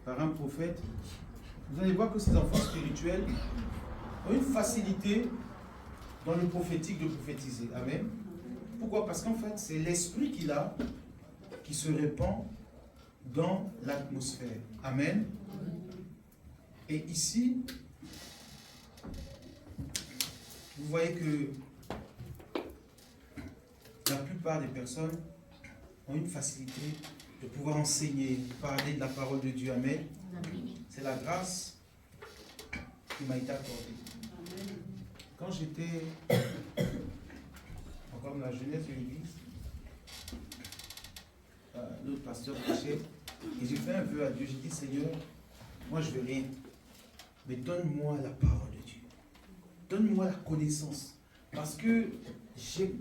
par un prophète, vous allez voir que ces enfants spirituels ont une facilité dans le prophétique de prophétiser. Amen. Pourquoi? Parce qu'en fait, c'est l'esprit qu'il a qui se répand dans l'atmosphère. Amen. Et ici, vous voyez que la plupart des personnes ont une facilité de pouvoir enseigner, parler de la parole de Dieu. Amen. C'est la grâce qui m'a été accordée. Quand j'étais encore dans la jeunesse de l'église, notre pasteur prêchait, et j'ai fait un vœu à Dieu. J'ai dit, Seigneur, moi je veux rien, mais donne-moi la parole de Dieu. Donne-moi la connaissance. Parce que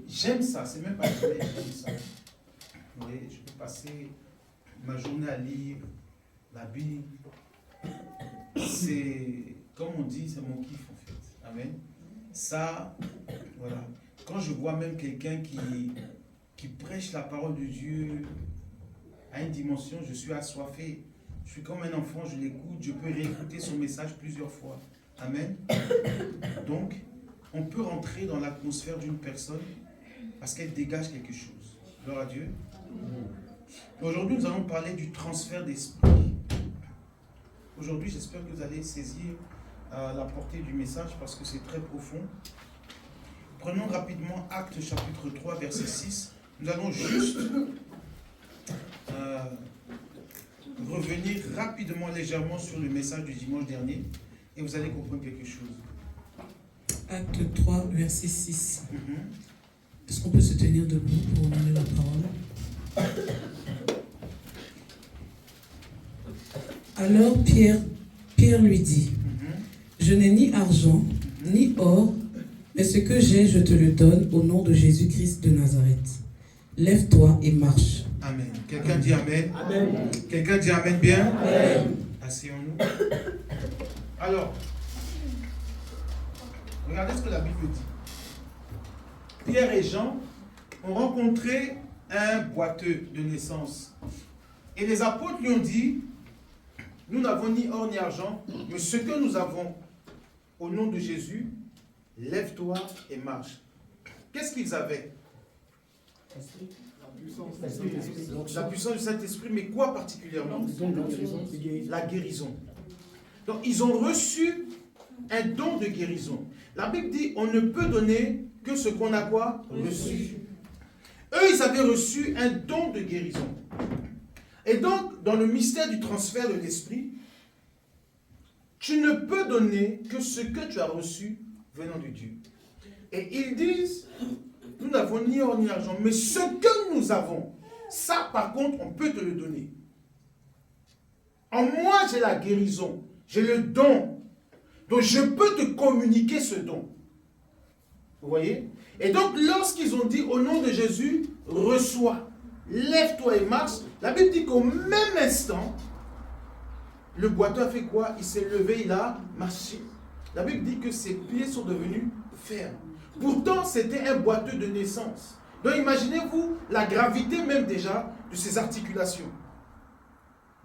j'aime ça, c'est même pas que j'aime ça. Vous voyez, je peux passer ma journée à lire la Bible. C'est, comme on dit, c'est mon kiff en fait. Amen. Ça, voilà. Quand je vois même quelqu'un qui prêche la parole de Dieu à une dimension, je suis assoiffé. Je suis comme un enfant, je l'écoute, je peux réécouter son message plusieurs fois. Amen. Donc, on peut rentrer dans l'atmosphère d'une personne parce qu'elle dégage quelque chose. Gloire à Dieu. Aujourd'hui, nous allons parler du transfert d'esprit. Aujourd'hui, j'espère que vous allez saisir la portée du message parce que c'est très profond. Prenons rapidement Actes chapitre 3, verset 6. Nous allons juste revenir rapidement, légèrement sur le message du dimanche dernier et vous allez comprendre quelque chose. Acte 3, verset 6. Est-ce qu'on peut se tenir debout pour lire la parole? Alors Pierre lui dit, je n'ai ni argent, ni or, mais ce que j'ai, je te le donne au nom de Jésus-Christ de Nazareth. Lève-toi et marche. Amen. Quelqu'un dit Amen. Amen. Quelqu'un dit Amen bien. Amen. Asseyons-nous. Alors, regardez ce que la Bible dit. Pierre et Jean ont rencontré un boiteux de naissance. Et les apôtres lui ont dit, nous n'avons ni or ni argent, mais ce que nous avons, au nom de Jésus, lève-toi et marche. Qu'est-ce qu'ils avaient? La puissance du Saint-Esprit, mais quoi particulièrement? La guérison. Donc, ils ont reçu un don de guérison. La Bible dit, on ne peut donner que ce qu'on a quoi? Reçu. Eux, ils avaient reçu un don de guérison. Et donc, dans le mystère du transfert de l'esprit, tu ne peux donner que ce que tu as reçu venant de Dieu. Et ils disent, nous n'avons ni or ni argent, mais ce que nous avons, ça par contre, on peut te le donner. En moi, j'ai la guérison, j'ai le don. Donc, je peux te communiquer ce don. Vous voyez? Et donc, lorsqu'ils ont dit au nom de Jésus, reçois, lève-toi et marche, la Bible dit qu'au même instant, le boiteux a fait quoi? Il s'est levé, il a marché. La Bible dit que ses pieds sont devenus fermes. Pourtant, c'était un boiteux de naissance. Donc, imaginez-vous la gravité même déjà de ses articulations.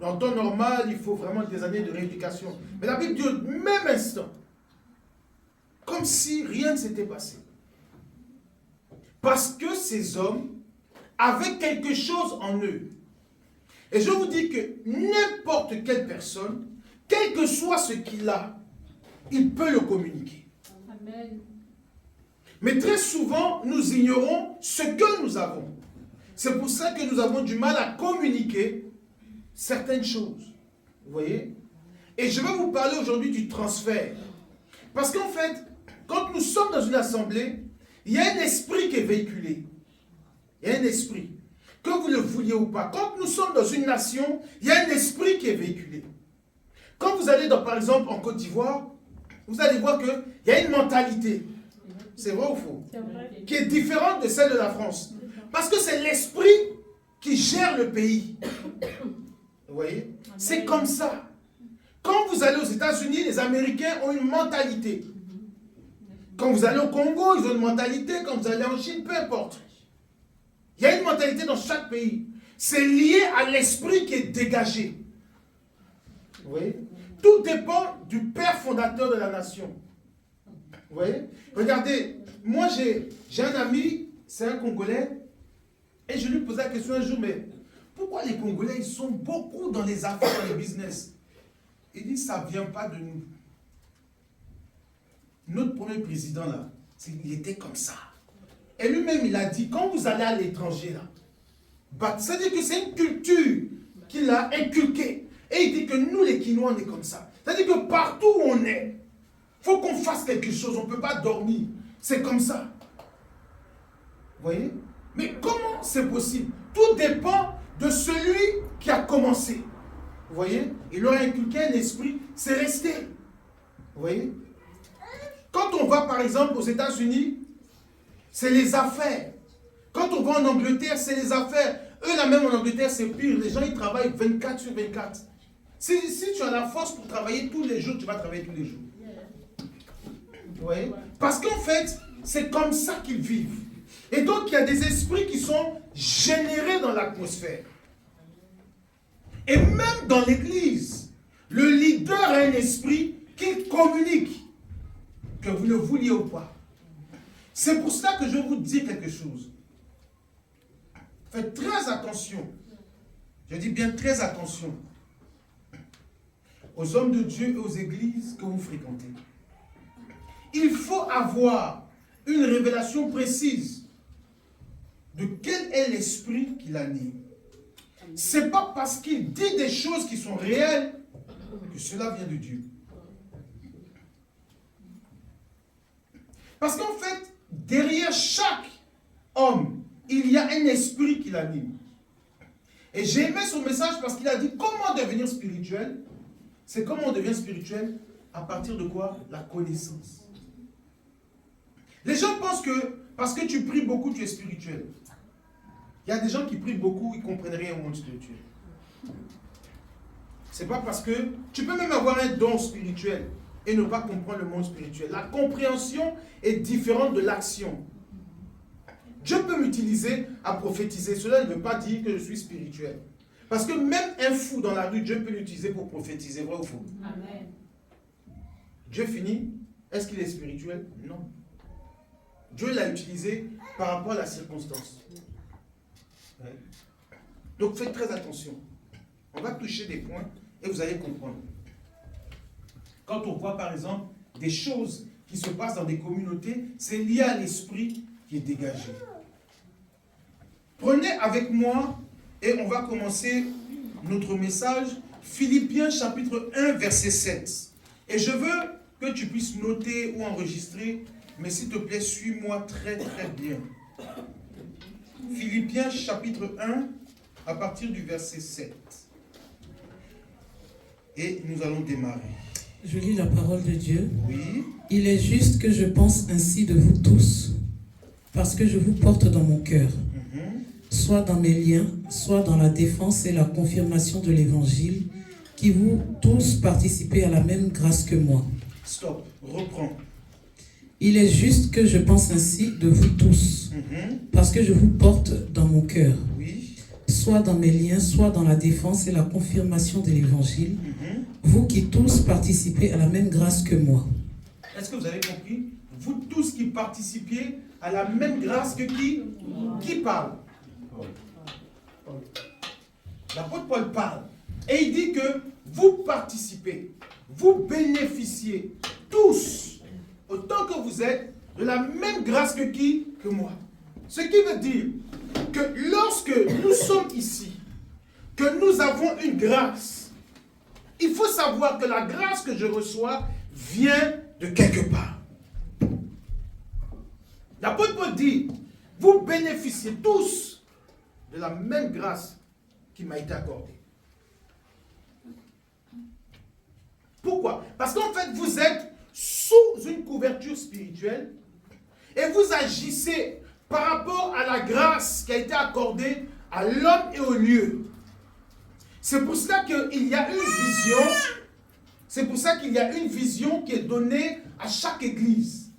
En temps normal, il faut vraiment des années de rééducation. Mais la Bible dit au même instant, comme si rien ne s'était passé. Parce que ces hommes avaient quelque chose en eux. Et je vous dis que n'importe quelle personne, quel que soit ce qu'il a, il peut le communiquer. Amen. Mais très souvent, nous ignorons ce que nous avons. C'est pour ça que nous avons du mal à communiquer certaines choses. Vous voyez? Et je vais vous parler aujourd'hui du transfert. Parce qu'en fait, quand nous sommes dans une assemblée, il y a un esprit qui est véhiculé. Il y a un esprit. Que vous le vouliez ou pas. Quand nous sommes dans une nation, il y a un esprit qui est véhiculé. Quand vous allez, par exemple, en Côte d'Ivoire, vous allez voir qu'il y a une mentalité. C'est vrai ou faux? C'est vrai. Qui est différente de celle de la France. Parce que c'est l'esprit qui gère le pays. Vous voyez? C'est comme ça. Quand vous allez aux États-Unis, les Américains ont une mentalité. Quand vous allez au Congo, ils ont une mentalité. Quand vous allez en Chine, peu importe. Il y a une mentalité dans chaque pays. C'est lié à l'esprit qui est dégagé. Vous voyez? Tout dépend du père fondateur de la nation. Vous voyez? Regardez, moi j'ai un ami, c'est un Congolais, et je lui posais la question un jour, mais pourquoi les Congolais, ils sont beaucoup dans les affaires, dans les business? Il dit, ça ne vient pas de nous. Notre premier président, là, il était comme ça. Et lui-même, il a dit, quand vous allez à l'étranger, là, c'est-à-dire que c'est une culture qu'il a inculquée. Et il dit que nous, les Quinois, on est comme ça. C'est-à-dire que partout où on est, il faut qu'on fasse quelque chose. On ne peut pas dormir. C'est comme ça. Vous voyez? Mais comment c'est possible? Tout dépend de celui qui a commencé. Vous voyez? Il leur a inculqué un esprit, c'est resté. Vous voyez? Quand on va par exemple aux États-Unis, c'est les affaires. Quand on va en Angleterre, c'est les affaires. Eux là même en Angleterre, c'est pire. Les gens ils travaillent 24 sur 24. Si tu as la force pour travailler tous les jours, tu vas travailler tous les jours. Vous voyez? Parce qu'en fait, c'est comme ça qu'ils vivent. Et donc, il y a des esprits qui sont générés dans l'atmosphère. Et même dans l'église, le leader a un esprit qui communique, que vous le vouliez ou pas. C'est pour cela que je vous dis quelque chose. Faites très attention. Je dis bien très attention aux hommes de Dieu et aux églises que vous fréquentez. Il faut avoir une révélation précise de quel est l'esprit qui l'anime. Ce n'est pas parce qu'il dit des choses qui sont réelles que cela vient de Dieu. Parce qu'en fait, derrière chaque homme, il y a un esprit qui l'anime. Et j'ai aimé son message parce qu'il a dit comment devenir spirituel. C'est comment on devient spirituel à partir de quoi? La connaissance. Les gens pensent que parce que tu pries beaucoup, tu es spirituel. Il y a des gens qui prient beaucoup, ils ne comprennent rien au monde spirituel. C'est pas parce que tu peux même avoir un don spirituel et ne pas comprendre le monde spirituel. La compréhension est différente de l'action. Dieu peut m'utiliser à prophétiser. Cela ne veut pas dire que je suis spirituel. Parce que même un fou dans la rue, Dieu peut l'utiliser pour prophétiser. Vrai ou faux? Amen. Dieu finit. Est-ce qu'il est spirituel? Non. Dieu l'a utilisé par rapport à la circonstance. Ouais. Donc faites très attention. On va toucher des points et vous allez comprendre. Quand on voit par exemple des choses qui se passent dans des communautés, c'est lié à l'esprit qui est dégagé. Prenez avec moi et on va commencer notre message. Philippiens chapitre 1 verset 7. Et je veux que tu puisses noter ou enregistrer, mais s'il te plaît, suis-moi très très bien. Philippiens chapitre 1 à partir du verset 7. Et nous allons démarrer. Je lis la parole de Dieu. Oui. Il est juste que je pense ainsi de vous tous, parce que je vous porte dans mon cœur, soit dans mes liens, soit dans la défense et la confirmation de l'évangile, qui vous tous participez à la même grâce que moi. Stop, reprends. Il est juste que je pense ainsi de vous tous, parce que je vous porte dans mon cœur, soit dans mes liens, soit dans la défense et la confirmation de l'évangile, vous qui tous participez à la même grâce que moi. Est-ce que vous avez compris? Vous tous qui participiez à la même grâce que qui? Qui parle? L'apôtre Paul parle. Et il dit que vous participez, vous bénéficiez tous, autant que vous êtes, de la même grâce que qui? Que moi. Ce qui veut dire que lorsque nous sommes ici, que nous avons une grâce, il faut savoir que la grâce que je reçois vient de quelque part. L'apôtre Paul dit, vous bénéficiez tous de la même grâce qui m'a été accordée. Pourquoi? Parce qu'en fait, vous êtes sous une couverture spirituelle et vous agissez par rapport à la grâce qui a été accordée à l'homme et au lieu. C'est pour cela qu'il y a une vision. C'est pour ça qu'il y a une vision qui est donnée à chaque église.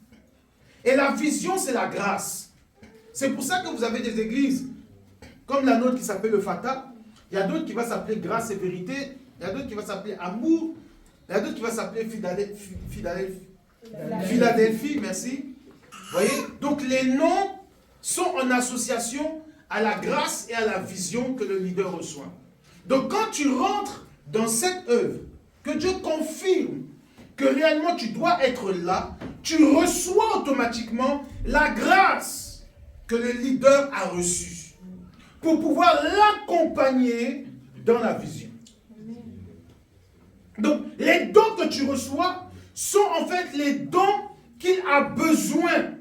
Et la vision, c'est la grâce. C'est pour ça que vous avez des églises comme la nôtre qui s'appelle le Fata. Il y a d'autres qui vont s'appeler grâce et vérité. Il y a d'autres qui vont s'appeler amour. Il y a d'autres qui vont s'appeler Philadelphie, merci. Vous voyez? Donc les noms sont en association à la grâce et à la vision que le leader reçoit. Donc quand tu rentres dans cette œuvre, que Dieu confirme que réellement tu dois être là, tu reçois automatiquement la grâce que le leader a reçue pour pouvoir l'accompagner dans la vision. Donc les dons que tu reçois sont en fait les dons qu'il a besoin,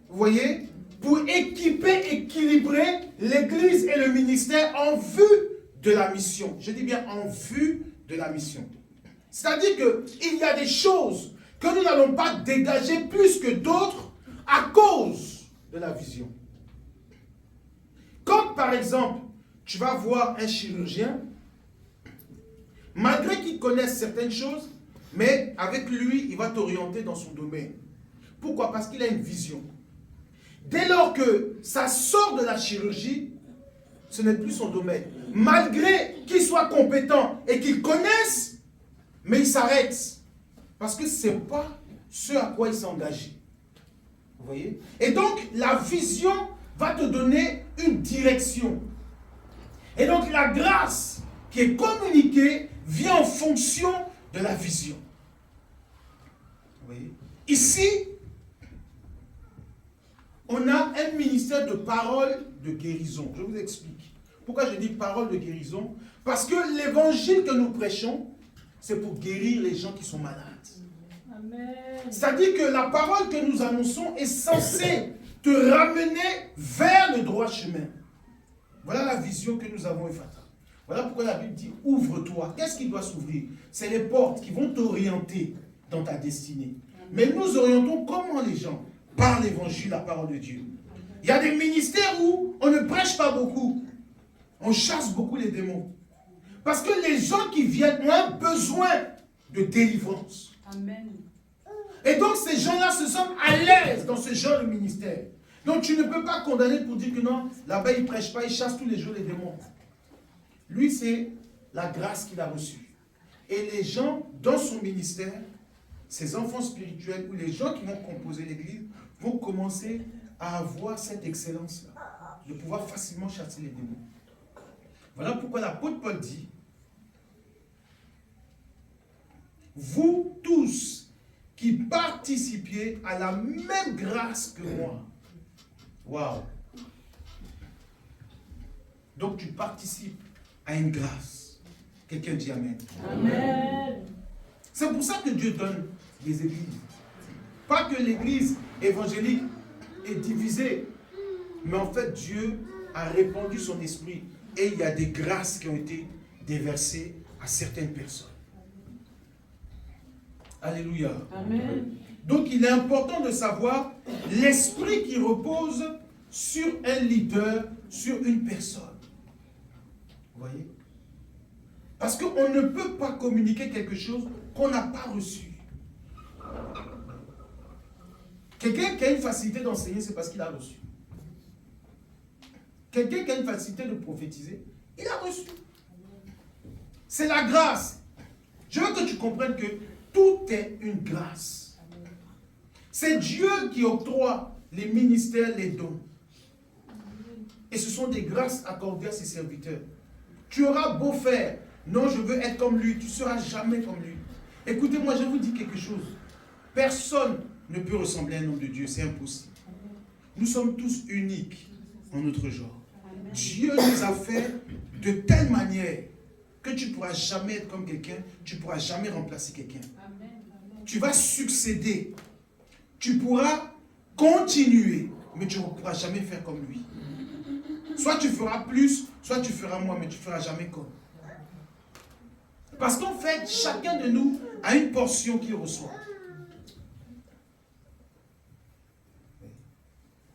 vous voyez, pour équiper, équilibrer l'Église et le ministère en vue de la mission. Je dis bien en vue de la mission. C'est-à-dire qu'il y a des choses que nous n'allons pas dégager plus que d'autres à cause de la vision. Comme par exemple, tu vas voir un chirurgien, malgré qu'il connaisse certaines choses, mais avec lui, il va t'orienter dans son domaine. Pourquoi? Parce qu'il a une vision. Dès lors que ça sort de la chirurgie, ce n'est plus son domaine. Malgré qu'il soit compétent et qu'il connaisse, mais il s'arrête. Parce que ce n'est pas ce à quoi il s'est engagé. Vous voyez? Et donc, la vision va te donner une direction. Et donc, la grâce qui est communiquée vient en fonction de la vision. Vous voyez? Ici, on a un ministère de parole de guérison. Je vous explique. Pourquoi je dis parole de guérison? Parce que l'évangile que nous prêchons, c'est pour guérir les gens qui sont malades. C'est-à-dire que la parole que nous annonçons est censée te ramener vers le droit chemin. Voilà la vision que nous avons, Ephata. Voilà pourquoi la Bible dit, ouvre-toi. Qu'est-ce qui doit s'ouvrir? C'est les portes qui vont t'orienter dans ta destinée. Mais nous orientons comment les gens? Par l'évangile, la parole de Dieu. Il y a des ministères où on ne prêche pas beaucoup. On chasse beaucoup les démons. Parce que les gens qui viennent ont un besoin de délivrance. Amen. Et donc ces gens-là se sentent à l'aise dans ce genre de ministère. Donc tu ne peux pas condamner pour dire que non, là-bas il ne prêche pas, il chasse tous les jours les démons. Lui, c'est la grâce qu'il a reçue. Et les gens dans son ministère, ces enfants spirituels ou les gens qui vont composer l'église, vont commencer à avoir cette excellence-là, de pouvoir facilement chasser les démons. Voilà pourquoi l'apôtre Paul dit, vous tous qui participiez à la même grâce que moi. Waouh! Donc tu participes à une grâce. Quelqu'un dit Amen. Amen. C'est pour ça que Dieu donne des églises. Pas que l'église évangélique est divisée, mais en fait Dieu a répandu son esprit et il y a des grâces qui ont été déversées à certaines personnes. Alléluia. Amen. Donc il est important de savoir l'esprit qui repose sur un leader, sur une personne. Vous voyez? Parce qu'on ne peut pas communiquer quelque chose qu'on n'a pas reçu. Quelqu'un qui a une facilité d'enseigner, c'est parce qu'il a reçu. Quelqu'un qui a une facilité de prophétiser, il a reçu. C'est la grâce. Je veux que tu comprennes que tout est une grâce. C'est Dieu qui octroie les ministères, les dons. Et ce sont des grâces accordées à ses serviteurs. Tu auras beau faire, non, je veux être comme lui, tu ne seras jamais comme lui. Écoutez-moi, je vous dis quelque chose. Personne ne peut ressembler à un homme de Dieu, c'est impossible. Nous sommes tous uniques en notre genre. Dieu nous a fait de telle manière que tu ne pourras jamais être comme quelqu'un, tu ne pourras jamais remplacer quelqu'un. Tu vas succéder. Tu pourras continuer, mais tu ne pourras jamais faire comme lui. Soit tu feras plus, soit tu feras moins, mais tu ne feras jamais comme. Parce qu'en fait, chacun de nous a une portion qu'il reçoit.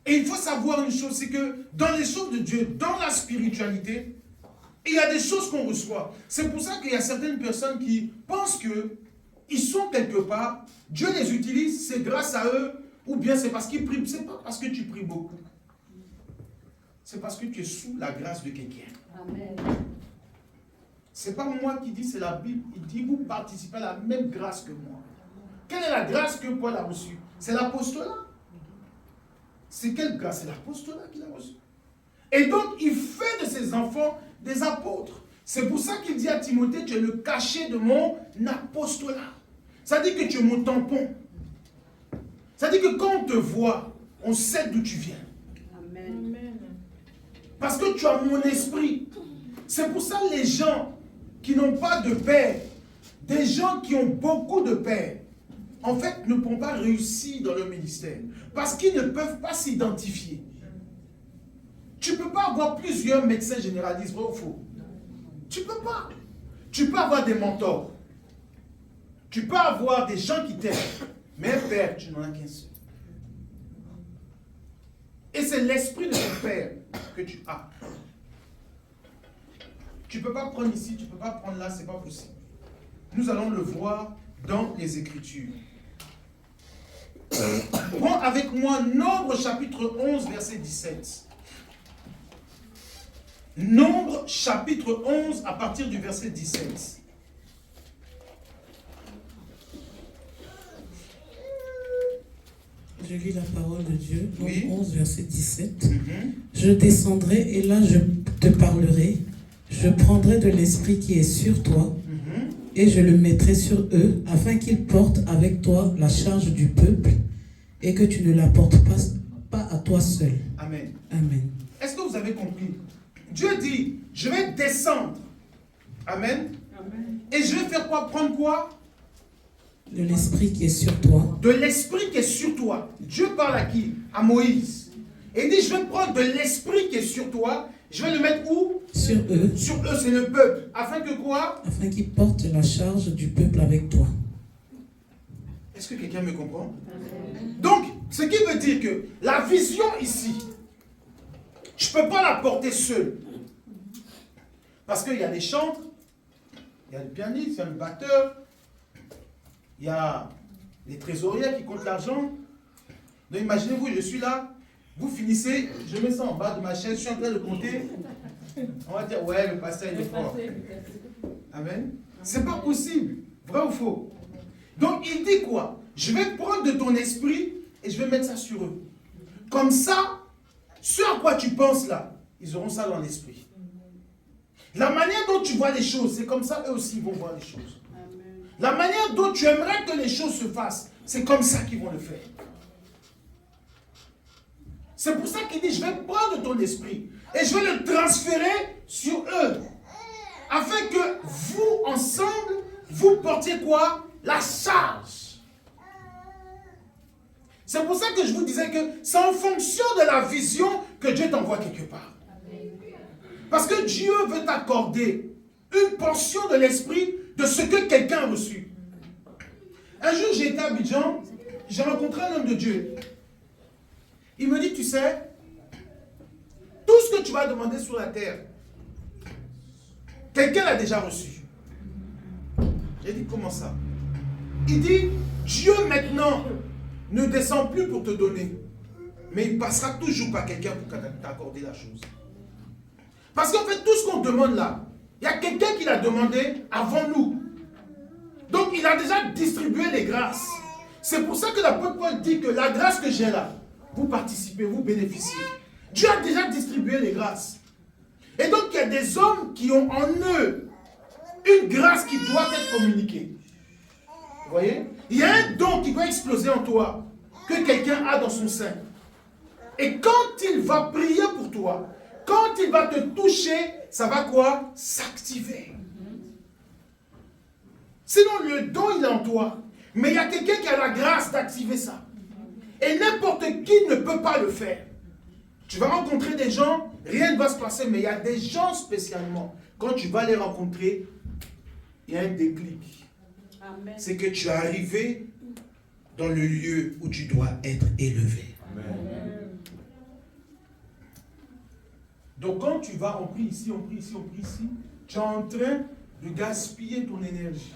Et il faut savoir une chose, c'est que dans les choses de Dieu, dans la spiritualité, il y a des choses qu'on reçoit. C'est pour ça qu'il y a certaines personnes qui pensent qu'ils sont quelque part, Dieu les utilise, c'est grâce à eux, ou bien c'est parce qu'ils prient. Ce n'est pas parce que tu pries beaucoup. C'est parce que tu es sous la grâce de quelqu'un. Amen. Ce n'est pas moi qui dis, c'est la Bible. Il dit, vous participez à la même grâce que moi. Quelle est la grâce que Paul a reçue? C'est l'apostolat. C'est quelle grâce? C'est l'apostolat qu'il a reçu. Et donc, il fait de ses enfants des apôtres. C'est pour ça qu'il dit à Timothée, tu es le cachet de mon apostolat. Ça dit que tu es mon tampon. Ça dit que quand on te voit, on sait d'où tu viens. Amen. Parce que tu as mon esprit. C'est pour ça les gens qui n'ont pas de père, des gens qui ont beaucoup de pères, en fait, ne pourront pas réussir dans le ministère. Parce qu'ils ne peuvent pas s'identifier. Tu ne peux pas avoir plusieurs médecins généralistes, vrai ou faux? Tu ne peux pas. Tu peux avoir des mentors. Tu peux avoir des gens qui t'aiment. Mais un père, tu n'en as qu'un seul. Et c'est l'esprit de ton père que tu as. Tu ne peux pas prendre ici, tu ne peux pas prendre là, ce n'est pas possible. Nous allons le voir dans les Écritures. Prends avec moi Nombre chapitre 11, verset 17. Nombre chapitre 11 à partir du verset 17. Je lis la parole de Dieu, Nombre Oui. 11, verset 17. Je descendrai et là je te parlerai. Je prendrai de l'esprit qui est sur toi et je le mettrai sur eux afin qu'ils portent avec toi la charge du peuple et que tu ne la portes pas à toi seul. Amen. Amen. Est-ce que vous avez compris? Dieu dit, je vais descendre. Amen. Amen. Et je vais faire quoi? Prendre quoi? De l'esprit qui est sur toi. De l'esprit qui est sur toi. Dieu parle à qui? À Moïse. Et il dit, je vais prendre de l'esprit qui est sur toi. Je vais le mettre où? Sur eux. Sur eux, c'est le peuple. Afin que quoi? Afin qu'ils portent la charge du peuple avec toi. Est-ce que quelqu'un me comprend? Donc, ce qui veut dire que la vision ici, je ne peux pas la porter seul. Parce qu'il y a les chantres, il y a le pianiste, il y a le batteur, il y a les trésoriers qui comptent l'argent. Donc imaginez-vous, je suis là, vous finissez, je mets ça en bas de ma chaise, je suis en train de compter. On va dire, ouais, le pasteur il est fort. Amen. C'est pas possible. Vrai ou faux? Donc il dit quoi? Je vais prendre de ton esprit et je vais mettre ça sur eux. Comme ça, ce à quoi tu penses là, ils auront ça dans l'esprit. La manière dont tu vois les choses, c'est comme ça eux aussi vont voir les choses. La manière dont tu aimerais que les choses se fassent, c'est comme ça qu'ils vont le faire. C'est pour ça qu'il dit, je vais prendre ton esprit et je vais le transférer sur eux. Afin que vous, ensemble, vous portiez quoi? La charge. C'est pour ça que je vous disais que c'est en fonction de la vision que Dieu t'envoie quelque part. Parce que Dieu veut t'accorder une portion de l'esprit de ce que quelqu'un a reçu. Un jour, j'ai été à Abidjan, j'ai rencontré un homme de Dieu. Il me dit, tu sais, tout ce que tu vas demander sur la terre, quelqu'un l'a déjà reçu. J'ai dit, comment ça? Il dit, Dieu maintenant ne descend plus pour te donner, mais il passera toujours par quelqu'un pour t'accorder la chose. Parce qu'en fait, tout ce qu'on demande là, il y a quelqu'un qui l'a demandé avant nous. Donc, il a déjà distribué les grâces. C'est pour ça que l'apôtre Paul dit que la grâce que j'ai là, vous participez, vous bénéficiez. Dieu a déjà distribué les grâces. Et donc, il y a des hommes qui ont en eux une grâce qui doit être communiquée. Vous voyez? Il y a un don qui doit exploser en toi, que quelqu'un a dans son sein. Et quand il va prier pour toi, quand il va te toucher, ça va quoi? S'activer. Sinon, le don, il est en toi. Mais il y a quelqu'un qui a la grâce d'activer ça. Et n'importe qui ne peut pas le faire. Tu vas rencontrer des gens, rien ne va se passer, mais il y a des gens spécialement. Quand tu vas les rencontrer, il y a un déclic. C'est que tu es arrivé dans le lieu où tu dois être élevé. Amen. Donc quand tu vas, on prie ici, on prie ici, on prie ici, tu es en train de gaspiller ton énergie.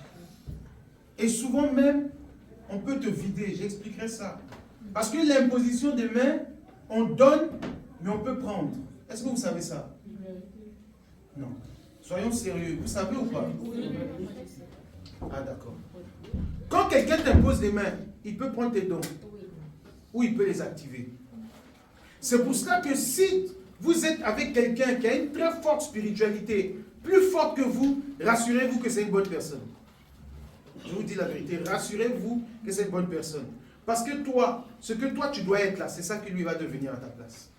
Et souvent même, on peut te vider, j'expliquerai ça. Parce que l'imposition des mains, on donne, mais on peut prendre. Est-ce que vous savez ça? Non. Soyons sérieux. Vous savez ou pas? Ah, d'accord. Quand quelqu'un t'impose des mains, il peut prendre tes dons. Ou il peut les activer. C'est pour cela que si vous êtes avec quelqu'un qui a une très forte spiritualité, plus forte que vous, rassurez-vous que c'est une bonne personne. Je vous dis la vérité, rassurez-vous que c'est une bonne personne. Parce que toi, ce que toi tu dois être là, c'est ça que lui va devenir à ta place.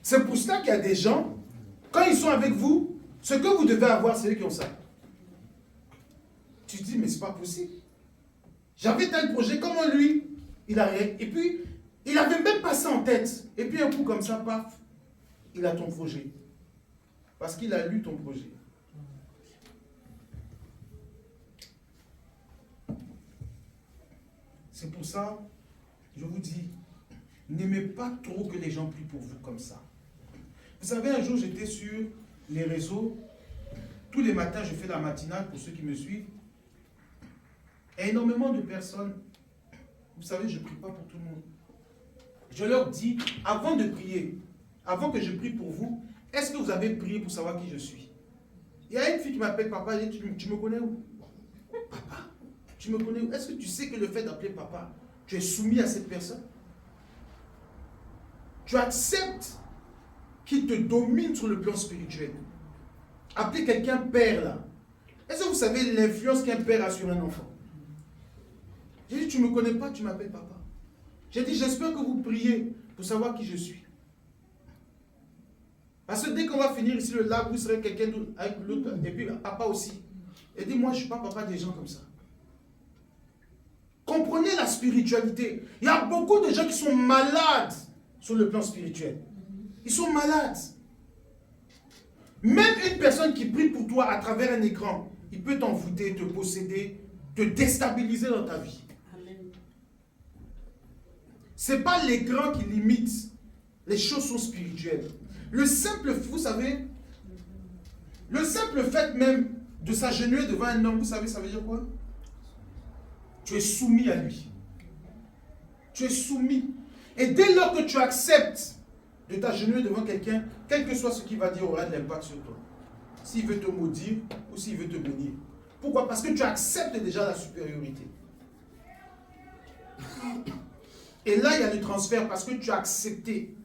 C'est pour cela qu'il y a des gens, quand ils sont avec vous, ce que vous devez avoir, c'est eux qui ont ça. Tu te dis, mais c'est pas possible. J'avais tel projet, comment lui, il a rien. Et puis, il avait même pas ça en tête. Et puis un coup comme ça, paf, il a ton projet. Parce qu'il a lu ton projet. C'est pour ça, je vous dis, n'aimez pas trop que les gens prient pour vous comme ça. Vous savez, un jour, j'étais sur les réseaux. Tous les matins, je fais la matinale pour ceux qui me suivent. Et énormément de personnes, vous savez, je ne prie pas pour tout le monde. Je leur dis, avant de prier, avant que je prie pour vous, est-ce que vous avez prié pour savoir qui je suis? Il y a une fille qui m'appelle papa, elle dit, tu me connais où? Papa, tu me connais où? Est-ce que tu sais que le fait d'appeler papa, tu es soumis à cette personne? Tu acceptes qu'il te domine sur le plan spirituel. Appeler quelqu'un père là. Est-ce que vous savez l'influence qu'un père a sur un enfant? J'ai dit, tu ne me connais pas, tu m'appelles papa. J'ai dit, j'espère que vous priez pour savoir qui je suis. Parce que dès qu'on va finir ici le lac, vous serez quelqu'un d'autre avec l'autre, et puis papa aussi. Et dit, moi je ne suis pas papa des gens comme ça. Comprenez la spiritualité. Il y a beaucoup de gens qui sont malades sur le plan spirituel. Ils sont malades. Même une personne qui prie pour toi à travers un écran, il peut t'envoûter, te posséder, te déstabiliser dans ta vie. Ce n'est pas l'écran qui limite. Les choses sont spirituelles. Le simple, vous savez, le simple fait même de s'agenouiller devant un homme, vous savez, ça veut dire quoi? Tu es soumis à lui. Tu es soumis. Et dès lors que tu acceptes de t'agenouiller devant quelqu'un, quel que soit ce qu'il va dire aura de l'impact sur toi. S'il veut te maudire ou s'il veut te bénir. Pourquoi? Parce que tu acceptes déjà la supériorité. Et là, il y a le transfert parce que tu as accepté.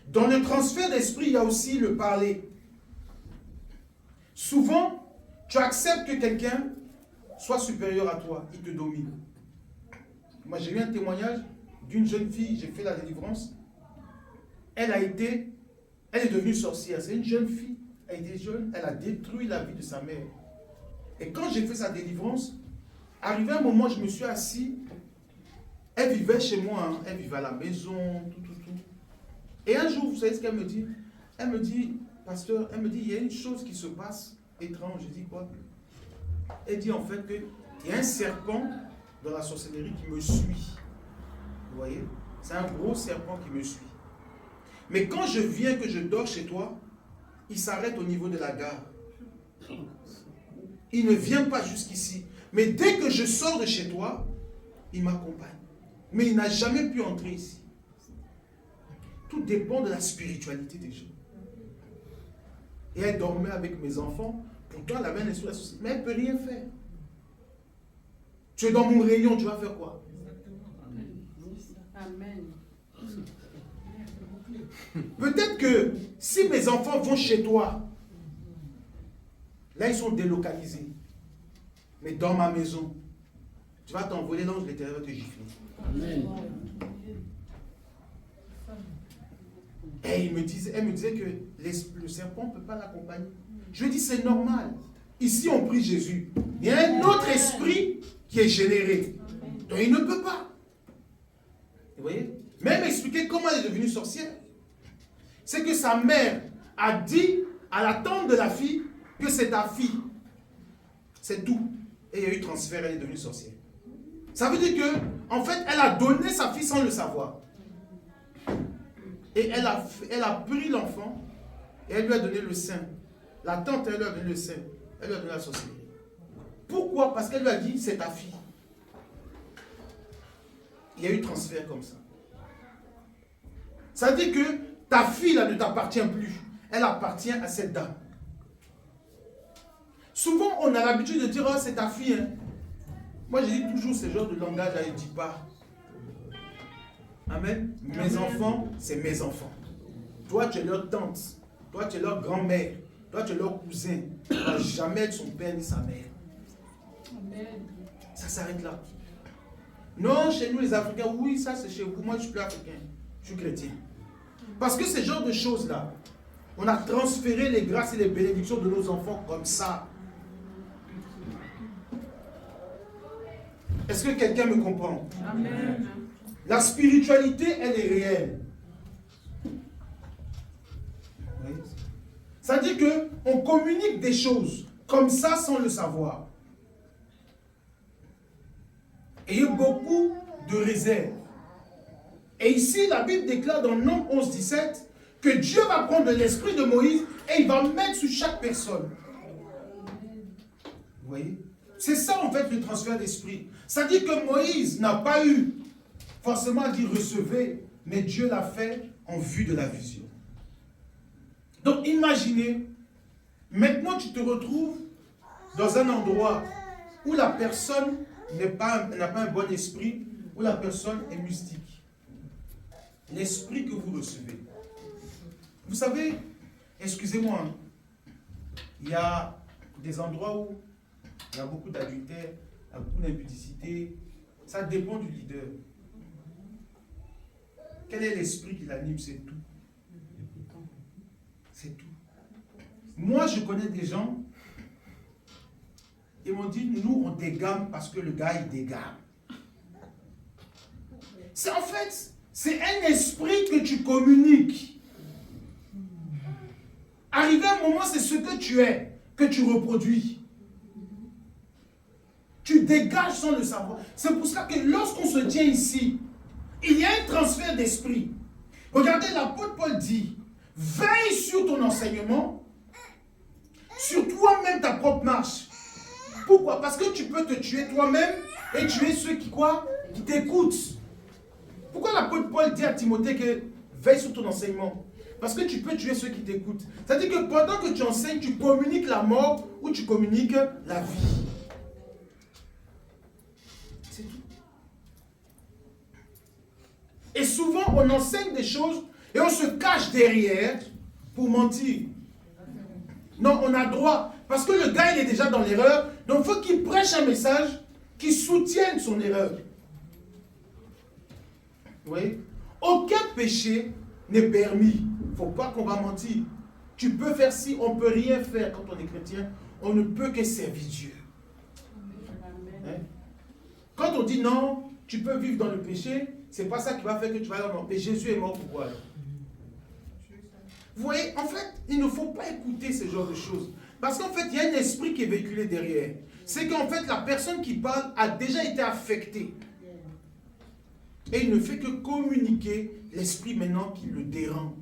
Dans le transfert d'esprit, il y a aussi le parler. Souvent, tu acceptes que quelqu'un soit supérieur à toi, il te domine. Moi, j'ai eu un témoignage d'une jeune fille, j'ai fait la délivrance. Elle est devenue sorcière. C'est une jeune fille, elle était jeune, elle a détruit la vie de sa mère. Et quand j'ai fait sa délivrance, arrivé un moment, je me suis assis. Elle vivait chez moi, hein. Elle vivait à la maison, tout. Et un jour, vous savez ce qu'elle me dit? Elle me dit, pasteur, elle me dit, il y a une chose qui se passe étrange. Je dis quoi? Elle dit en fait qu'il y a un serpent dans la sorcellerie qui me suit. Vous voyez? C'est un gros serpent qui me suit. Mais quand je viens, que je dors chez toi, il s'arrête au niveau de la gare. Il ne vient pas jusqu'ici. Mais dès que je sors de chez toi, il m'accompagne. Mais il n'a jamais pu entrer ici. Tout dépend de la spiritualité des gens. Et elle dormait avec mes enfants. Pourtant, elle avait un esprit associé. Mais elle ne peut rien faire. Tu es dans mon rayon, tu vas faire quoi? Amen. Peut-être que si mes enfants vont chez toi, là ils sont délocalisés. Mais dans ma maison, tu vas t'envoler, l'ange de l'Éternel va te gifler. Amen. Et elle me disait que le serpent ne peut pas l'accompagner. Je lui ai dit, c'est normal. Ici, on prie Jésus. Il y a un autre esprit qui est généré. Donc, il ne peut pas. Vous voyez? Même expliquer comment elle est devenue sorcière. C'est que sa mère a dit à la tante de la fille que c'est ta fille. C'est tout. Et il y a eu transfert, elle est devenue sorcière. Ça veut dire que, en fait, elle a donné sa fille sans le savoir. Et elle a pris l'enfant et elle lui a donné le sein. La tante, elle lui a donné le sein. Elle lui a donné la sorcellerie. Pourquoi? Parce qu'elle lui a dit, c'est ta fille. Il y a eu transfert comme ça. Ça veut dire que ta fille là ne t'appartient plus. elle appartient à cette dame. Souvent, on a l'habitude de dire, oh, c'est ta fille. Hein. Moi, je dis toujours ce genre de langage, elle ne dit pas. Amen. Mes enfants, c'est mes enfants. Toi, tu es leur tante. Toi, tu es leur grand-mère. Toi, tu es leur cousin. Tu ne vas jamais être son père ni sa mère. Amen. Ça s'arrête là. Non, chez nous les Africains, oui, ça c'est chez vous. Moi, je ne suis plus africain. Je suis chrétien. Parce que ce genre de choses-là, on a transféré les grâces et les bénédictions de nos enfants comme ça. Est-ce que quelqu'un me comprend? Amen. La spiritualité, elle est réelle. Oui. Ça dit qu'on communique des choses comme ça sans le savoir. Ayez beaucoup de réserve. Et ici, la Bible déclare dans Nombre 11, 17 que Dieu va prendre de l'esprit de Moïse et il va mettre sur chaque personne. Vous voyez? C'est ça en fait le transfert d'esprit. Ça dit que Moïse n'a pas eu forcément à dire recevez, mais Dieu l'a fait en vue de la vision. Donc imaginez, maintenant tu te retrouves dans un endroit où la personne n'a pas un bon esprit, où la personne est mystique. L'esprit que vous recevez. Vous savez, excusez-moi, hein, il y a des endroits où il y a beaucoup d'adultère, il y a beaucoup d'impudicité. Ça dépend du leader. Quel est l'esprit qui l'anime? C'est tout. C'est tout. Moi, je connais des gens, ils m'ont dit, nous, on dégamme parce que le gars, il dégamme. C'est en fait, c'est un esprit que tu communiques. Arrivé à un moment, c'est ce que tu es, que tu reproduis. Tu dégages sans le savoir. C'est pour ça que lorsqu'on se tient ici, il y a un transfert d'esprit. Regardez, l'apôtre Paul dit, veille sur ton enseignement, sur toi-même ta propre marche. Pourquoi? Parce que tu peux te tuer toi-même et tuer ceux qui quoi? Qui t'écoutent. Pourquoi l'apôtre Paul dit à Timothée que veille sur ton enseignement? Parce que tu peux tuer ceux qui t'écoutent. C'est-à-dire que pendant que tu enseignes, tu communiques la mort ou tu communiques la vie. C'est tout. Et souvent, on enseigne des choses et on se cache derrière pour mentir. Non, on a droit. Parce que le gars, il est déjà dans l'erreur. Donc, il faut qu'il prêche un message qui soutienne son erreur. Vous voyez? Aucun péché n'est permis. Il ne faut pas qu'on va mentir. Tu peux faire ci, on ne peut rien faire quand on est chrétien. On ne peut que servir Dieu. Hein? Quand on dit non, tu peux vivre dans le péché, c'est pas ça qui va faire que tu vas aller dans le péché. Jésus est mort pour quoi alors? Vous voyez, en fait, il ne faut pas écouter ce genre de choses. Parce qu'en fait, il y a un esprit qui est véhiculé derrière. C'est qu'en fait, la personne qui parle a déjà été affectée. Et il ne fait que communiquer l'esprit maintenant qui le dérange.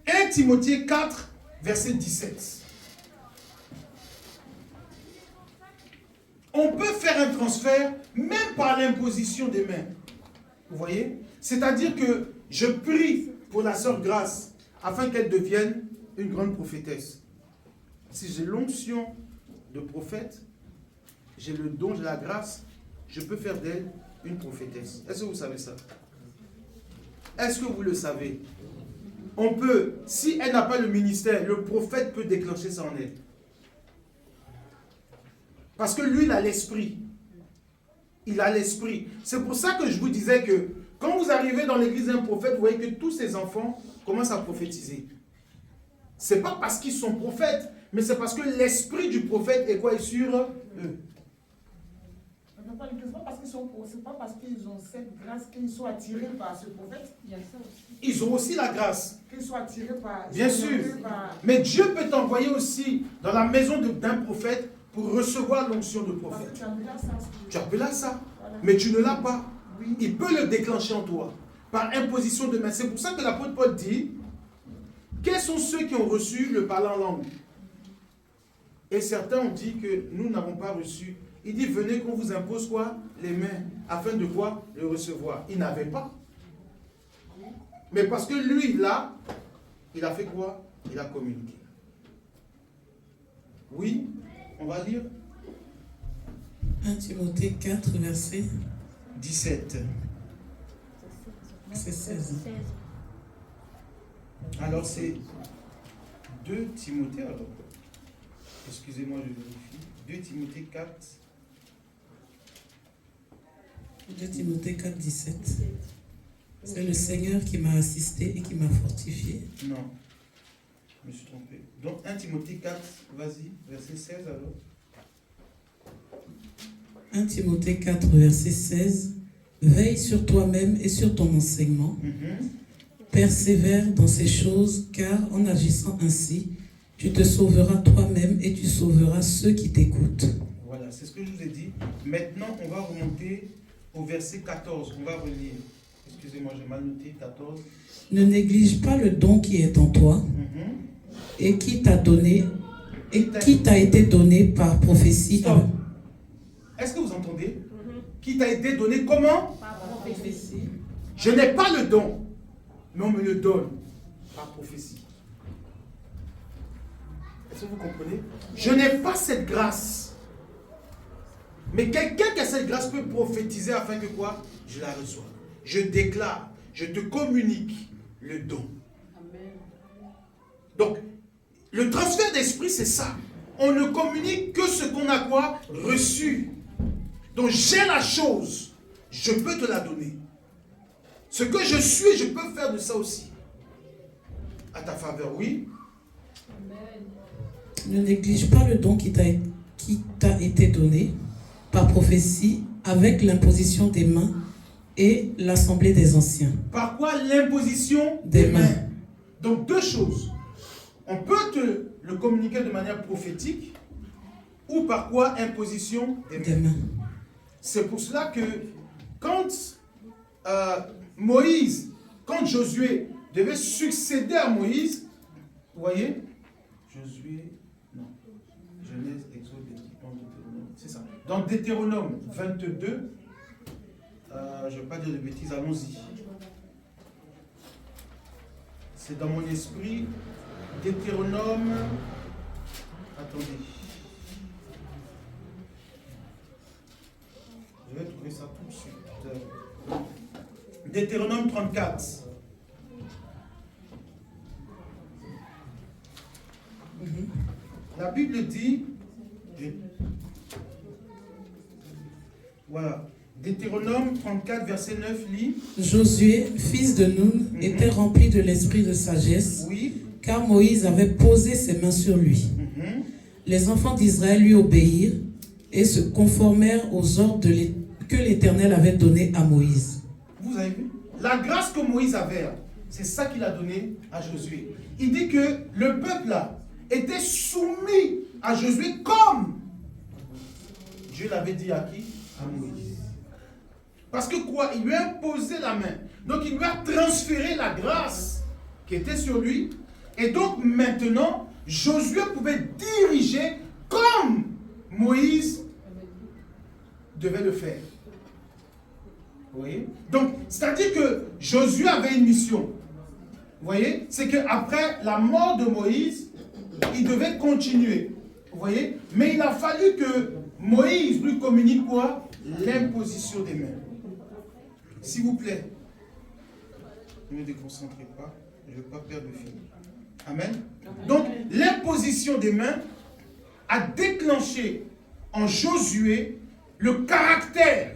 « 1 Timothée 4, verset 17. On peut faire un transfert même par l'imposition des mains. Vous voyez? C'est-à-dire que je prie pour la sœur Grâce afin qu'elle devienne une grande prophétesse. Si j'ai l'onction de prophète, j'ai le don, j'ai la grâce, je peux faire d'elle une prophétesse. Est-ce que vous savez ça? Est-ce que vous le savez? On peut, si elle n'a pas le ministère, le prophète peut déclencher ça en elle. Parce que lui, il a l'esprit. Il a l'esprit. C'est pour ça que je vous disais que quand vous arrivez dans l'église d'un prophète, vous voyez que tous ces enfants commencent à prophétiser. Ce n'est pas parce qu'ils sont prophètes, mais c'est parce que l'esprit du prophète est quoi? Est sur eux. C'est pas parce qu'ils ont cette grâce qu'ils sont attirés par ce prophète. Il y a ça aussi. Ils ont aussi la grâce. Qu'ils sont attirés par... Bien sûr. Mais Dieu peut t'envoyer aussi dans la maison d'un prophète pour recevoir l'onction de prophète. Tu appelles ça. Voilà. Mais tu ne l'as pas. Oui. Il peut le déclencher en toi. Par imposition de main. C'est pour ça que l'apôtre Paul dit, quels sont ceux qui ont reçu le parler en langue? Et certains ont dit que nous n'avons pas reçu. Il dit, venez qu'on vous impose quoi? Les mains. Afin de quoi? Le recevoir. Ils n'avaient pas. Mais parce que lui, là, il a fait quoi? Il a communiqué. Oui, on va lire 1 Timothée 4, verset 17. c'est 16. Alors c'est 2 Timothée alors. Excusez-moi, je vérifie. 2 Timothée 4. 2 Timothée 4, 17. C'est le Seigneur qui m'a assisté et qui m'a fortifié. Non, je me suis trompé. Donc 1 Timothée 4, vas-y, verset 16 alors. 1 Timothée 4, verset 16. Veille sur toi-même et sur ton enseignement. Persévère dans ces choses, car en agissant ainsi, tu te sauveras toi-même et tu sauveras ceux qui t'écoutent. Voilà, c'est ce que je vous ai dit. Maintenant, on va remonter au verset 14. On va relire. Excusez-moi, j'ai mal noté, 14. Ne néglige pas le don qui est en toi et qui t'a donné et qui t'a été donné par prophétie. Stop. Est-ce que vous entendez? Qui t'a été donné comment? Par prophétie. Je n'ai pas le don, mais on me le donne par prophétie. Est-ce que vous comprenez? Je n'ai pas cette grâce. Mais quelqu'un qui a cette grâce peut prophétiser afin que quoi? Je la reçois. Je déclare, je te communique le don. Donc, le transfert d'esprit, c'est ça. On ne communique que ce qu'on a quoi? Reçu. Donc, j'ai la chose, je peux te la donner. Ce que je suis, je peux faire de ça aussi. À ta faveur, oui. Ne néglige pas le don qui t'a été donné par prophétie avec l'imposition des mains et l'assemblée des anciens. Par quoi? L'imposition Des mains. Donc, deux choses. On peut te le communiquer de manière prophétique ou par quoi? Imposition des mains. C'est pour cela que quand Moïse, quand Josué devait succéder à Moïse, vous voyez, Josué, non, Genèse, Exode, Deutéronome, c'est ça. Dans Deutéronome 22, je ne vais pas dire de bêtises, allons-y. C'est dans mon esprit, Deutéronome, attendez. Je vais trouver ça tout de suite. Deutéronome 34. La Bible dit, voilà, Deutéronome 34, verset 9, lit. Josué, fils de Nun, était rempli de l'esprit de sagesse, Oui. car Moïse avait posé ses mains sur lui. Les enfants d'Israël lui obéirent et se conformèrent aux ordres que l'Éternel avait donnés à Moïse. Vous avez vu? La grâce que Moïse avait, c'est ça qu'il a donné à Josué. Il dit que le peuple là était soumis à Josué comme Dieu l'avait dit à qui? À Moïse. Parce que quoi? Il lui a imposé la main. Donc il lui a transféré la grâce qui était sur lui. Et donc maintenant, Josué pouvait diriger comme Moïse devait le faire. Vous voyez? Donc, c'est-à-dire que Josué avait une mission. Vous voyez? C'est qu'après la mort de Moïse, il devait continuer. Vous voyez? Mais il a fallu que Moïse lui communique quoi? L'imposition des mains. S'il vous plaît, ne me déconcentrez pas. Je ne veux pas perdre le fil. Amen. Donc, l'imposition des mains a déclenché en Josué le caractère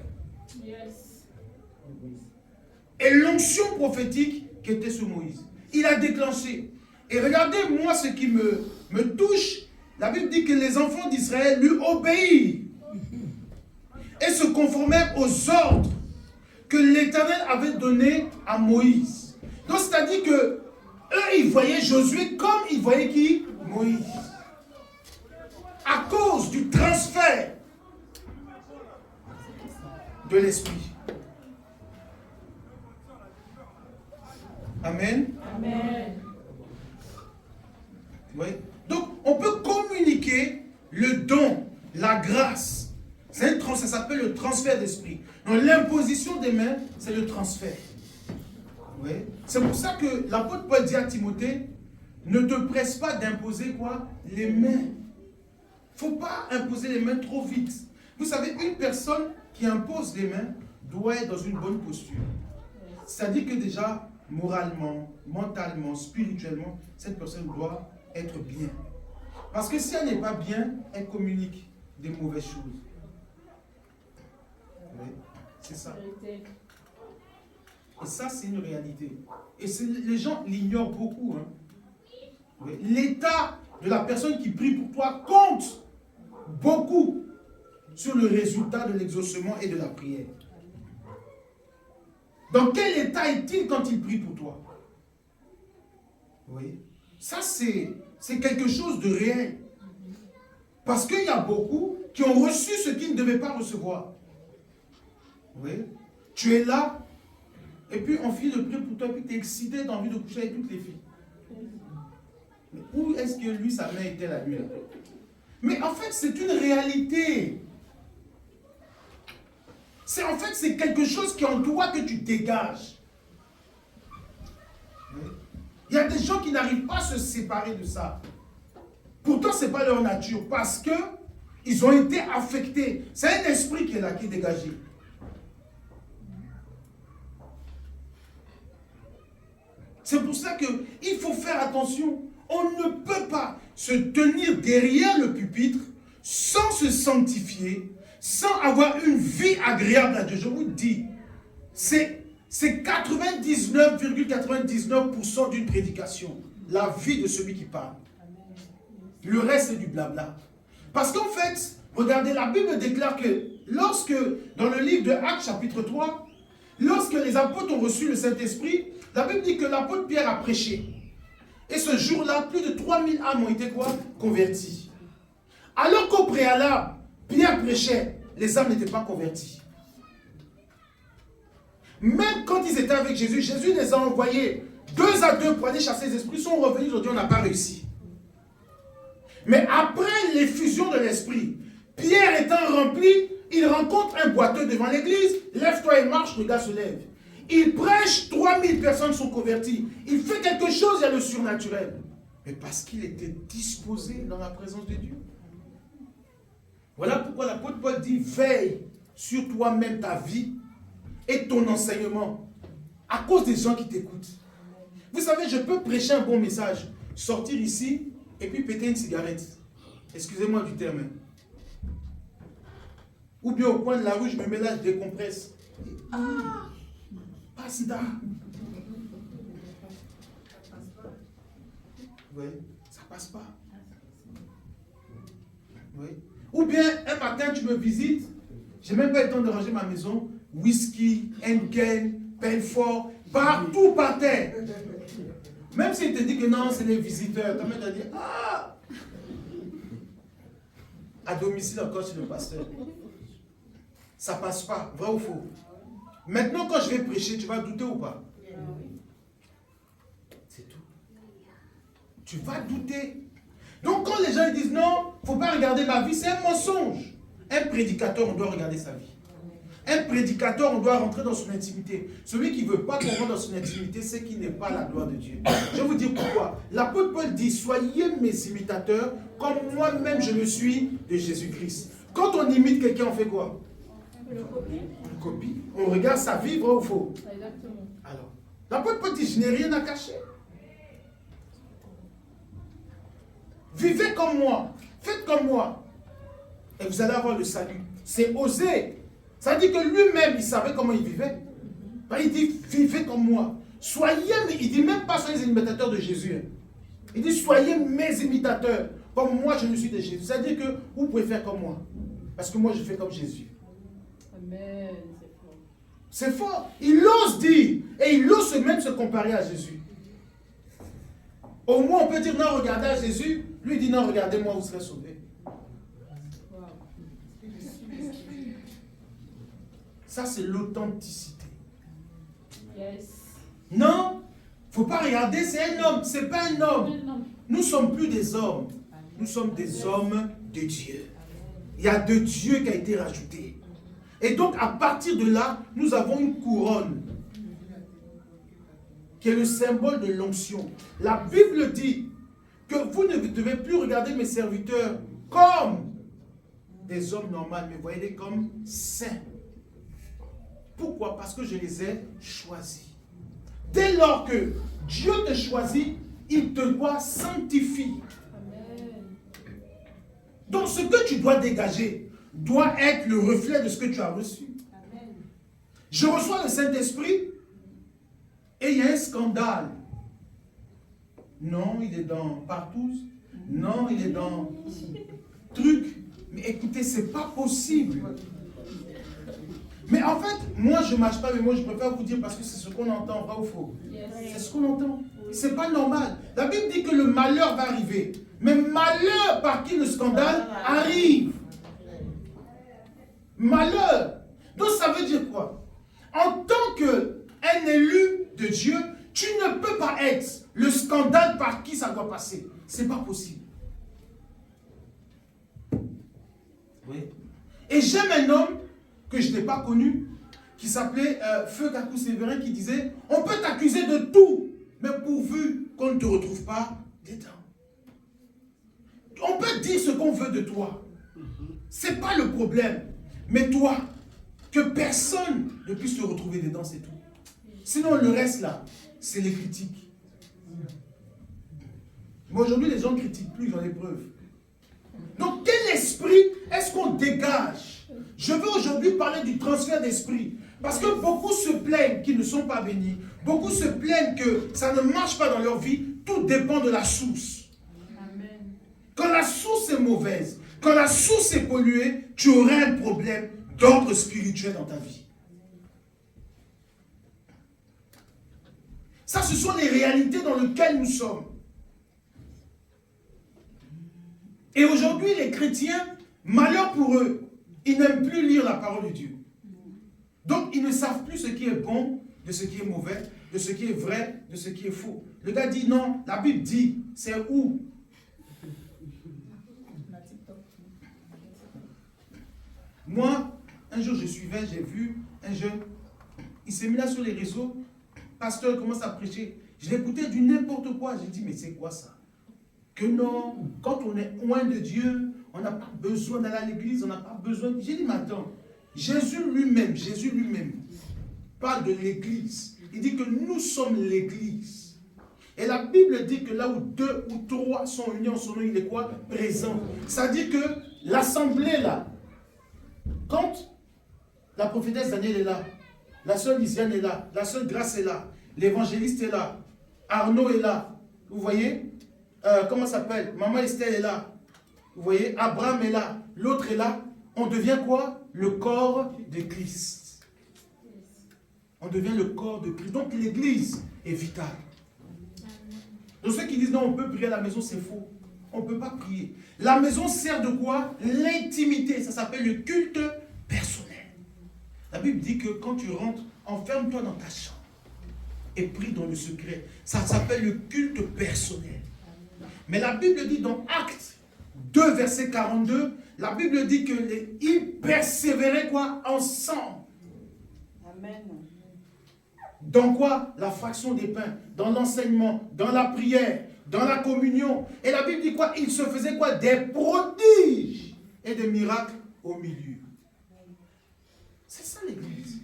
et l'onction prophétique qui était sur Moïse. Il a déclenché. Et regardez, moi, ce qui me touche, la Bible dit que les enfants d'Israël lui obéirent et se conformèrent aux ordres que l'Éternel avait donnés à Moïse. Donc, c'est-à-dire que eux, ils voyaient Josué comme ils voyaient qui? Moïse. À cause du transfert de l'esprit. Amen. Amen. Oui. Donc, on peut communiquer le don, la grâce. Ça s'appelle le transfert d'esprit. Donc, l'imposition des mains, c'est le transfert. Oui. C'est pour ça que l'apôtre Paul dit à Timothée, ne te presse pas d'imposer quoi? Les mains. Il ne faut pas imposer les mains trop vite. Vous savez, une personne qui impose les mains doit être dans une bonne posture. C'est-à-dire que déjà, moralement, mentalement, spirituellement, cette personne doit être bien. Parce que si elle n'est pas bien, elle communique des mauvaises choses. Oui, c'est ça. Et ça, c'est une réalité. Et les gens l'ignorent beaucoup. Hein. Oui. L'état de la personne qui prie pour toi compte beaucoup sur le résultat de l'exaucement et de la prière. Dans quel état est-il quand il prie pour toi? Oui. Ça, c'est quelque chose de réel. Parce qu'il y a beaucoup qui ont reçu ce qu'ils ne devaient pas recevoir. Oui. Tu es là, et puis on finit de prier pour toi, et puis tu es excité, tu as envie de coucher avec toutes les filles. Mais où est-ce que lui, sa main était la nuit là? Mais en fait, c'est une réalité. En fait, c'est quelque chose qui est en toi que tu dégages. Oui. Il y a des gens qui n'arrivent pas à se séparer de ça. Pourtant, ce n'est pas leur nature, parce qu'ils ont été affectés. C'est un esprit qui est là, qui est dégagé. C'est pour ça qu'il faut faire attention. On ne peut pas se tenir derrière le pupitre sans se sanctifier, sans avoir une vie agréable à Dieu. Je vous dis, c'est 99,99% d'une prédication, la vie de celui qui parle. Le reste, c'est du blabla. Parce qu'en fait, regardez, la Bible déclare que lorsque, dans le livre de Actes chapitre 3, lorsque les apôtres ont reçu le Saint-Esprit, la Bible dit que l'apôtre Pierre a prêché. Et ce jour-là, plus de 3000 âmes ont été quoi? Converties. Alors qu'au préalable, Pierre prêchait, les âmes n'étaient pas converties. Même quand ils étaient avec Jésus, Jésus les a envoyés 2 à 2 pour aller chasser les esprits. Ils sont revenus, ils ont dit on n'a pas réussi. Mais après l'effusion de l'esprit, Pierre étant rempli, il rencontre un boiteux devant l'église. Lève-toi et marche, le gars se lève. Il prêche, 3000 personnes sont converties. Il fait quelque chose, il y a le surnaturel. Mais parce qu'il était disposé dans la présence de Dieu. Voilà pourquoi l'apôtre Paul dit, veille sur toi-même ta vie et ton enseignement. À cause des gens qui t'écoutent. Vous savez, je peux prêcher un bon message, sortir ici et puis péter une cigarette. Excusez-moi du terme. Ou bien au coin de la rue, je me mets là, je décompresse. Ah, pas sida. Oui, ça passe pas. Oui. Ou bien, un matin, tu me visites, j'ai même pas eu le temps de ranger ma maison, whisky, Henken, Pelfort, partout par terre. Même s'il te dit que non, c'est les visiteurs, tu vas dire, ah! À domicile encore chez le pasteur. Ça passe pas, vrai ou faux? Maintenant, quand je vais prêcher, tu vas douter ou pas? C'est tout. Tu vas douter. Donc, quand les gens disent non, il ne faut pas regarder ma vie, c'est un mensonge. Un prédicateur, on doit regarder sa vie. Un prédicateur, on doit rentrer dans son intimité. Celui qui ne veut pas qu'on rentre dans son intimité, c'est qu'il n'est pas la gloire de Dieu. Je vais vous dire pourquoi. L'apôtre Paul dit, soyez mes imitateurs, comme moi-même je le suis de Jésus-Christ. Quand on imite quelqu'un, on fait quoi? On copie. On regarde sa vie, vrai ou faux? Exactement. Alors, l'apôtre Paul dit, je n'ai rien à cacher. Vivez comme moi, faites comme moi, et vous allez avoir le salut. C'est oser. Ça dit que lui-même, il savait comment il vivait. Il dit, vivez comme moi. Soyez, il dit même pas soyez les imitateurs de Jésus. Il dit, soyez mes imitateurs, comme moi je ne suis de Jésus. C'est-à-dire que vous pouvez faire comme moi. Parce que moi je fais comme Jésus. Amen, c'est fort. C'est fort. Il ose dire, et il ose même se comparer à Jésus. Au moins on peut dire, non, regardez à Jésus. Lui il dit, non, regardez-moi, vous serez sauvés. Ça, c'est l'authenticité. Yes. Non, il ne faut pas regarder, c'est un homme, ce n'est pas un homme. Nous ne sommes plus des hommes, nous sommes des hommes de Dieu. Il y a de Dieu qui a été rajouté. Et donc, à partir de là, nous avons une couronne. qui est le symbole de l'onction. La Bible dit que vous ne devez plus regarder mes serviteurs comme des hommes normaux, mais voyez-les comme saints. Pourquoi? Parce que je les ai choisis. Dès lors que Dieu te choisit, il te doit sanctifier. Amen. Donc ce que tu dois dégager doit être le reflet de ce que tu as reçu. Amen. Je reçois le Saint-Esprit et il y a un scandale. Non, il est dans Partouze. Non, il est dans truc. Mais écoutez, c'est pas possible. Mais en fait, moi je ne marche pas, mais moi je préfère vous dire parce que c'est ce qu'on entend, vrai ou faux? C'est ce qu'on entend. C'est pas normal. La Bible dit que le malheur va arriver. Mais malheur par qui le scandale arrive. Malheur. Donc ça veut dire quoi? En tant qu'un élu de Dieu, tu ne peux pas être le scandale par qui ça doit passer. C'est pas possible. Oui. Et j'aime un homme que je n'ai pas connu, qui s'appelait Feu Kakou Séverin, qui disait, on peut t'accuser de tout, mais pourvu qu'on ne te retrouve pas dedans. On peut dire ce qu'on veut de toi. Ce n'est pas le problème. Mais toi, que personne ne puisse te retrouver dedans, c'est tout. Sinon, le reste là, c'est les critiques. Mais aujourd'hui, les gens ne critiquent plus, ils ont des preuves. Donc, quel esprit est-ce qu'on dégage? Je veux aujourd'hui parler du transfert d'esprit. Parce que beaucoup se plaignent qu'ils ne sont pas bénis. Beaucoup se plaignent que ça ne marche pas dans leur vie. Tout dépend de la source. Amen. Quand la source est mauvaise, quand la source est polluée, tu auras un problème d'ordre spirituel dans ta vie. Ça, ce sont les réalités dans lesquelles nous sommes. Et aujourd'hui, les chrétiens, malheur pour eux, ils n'aiment plus lire la parole de Dieu. Donc, ils ne savent plus ce qui est bon, de ce qui est mauvais, de ce qui est vrai, de ce qui est faux. Le gars dit non, la Bible dit, c'est où? Moi, un jour je suivais, j'ai vu un jeune, il s'est mis là sur les réseaux, pasteur il commence à prêcher. Je l'écoutais du n'importe quoi. J'ai dit, mais c'est quoi ça? Que non, quand on est loin de Dieu, on n'a pas besoin d'aller à l'église, on n'a pas besoin. J'ai dit, mais attends, Jésus lui-même parle de l'église. Il dit que nous sommes l'église. Et la Bible dit que là où 2 ou 3 sont unis en son nom, il est quoi? Présent. Ça dit que l'assemblée là, quand la prophétesse Daniel est là, la sœur Lisiane est là, la sœur Grâce est là, l'évangéliste est là, Arnaud est là, vous voyez? Comment ça s'appelle? Maman Estelle est là, vous voyez? Abraham est là, l'autre est là. On devient quoi? Le corps de Christ. On devient le corps de Christ. Donc l'église est vitale. Donc ceux qui disent non, on peut prier à la maison, c'est faux. On ne peut pas prier. La maison sert de quoi? L'intimité. Ça s'appelle le culte personnel. La Bible dit que quand tu rentres, enferme-toi dans ta chambre et prie dans le secret. Ça s'appelle le culte personnel. Mais la Bible dit dans Actes 2, verset 42, la Bible dit qu'ils persévéraient quoi? Ensemble. Amen. Dans quoi? La fraction des pains, dans l'enseignement, dans la prière, dans la communion. Et la Bible dit quoi? Ils se faisaient quoi? Des prodiges et des miracles au milieu. C'est ça l'église.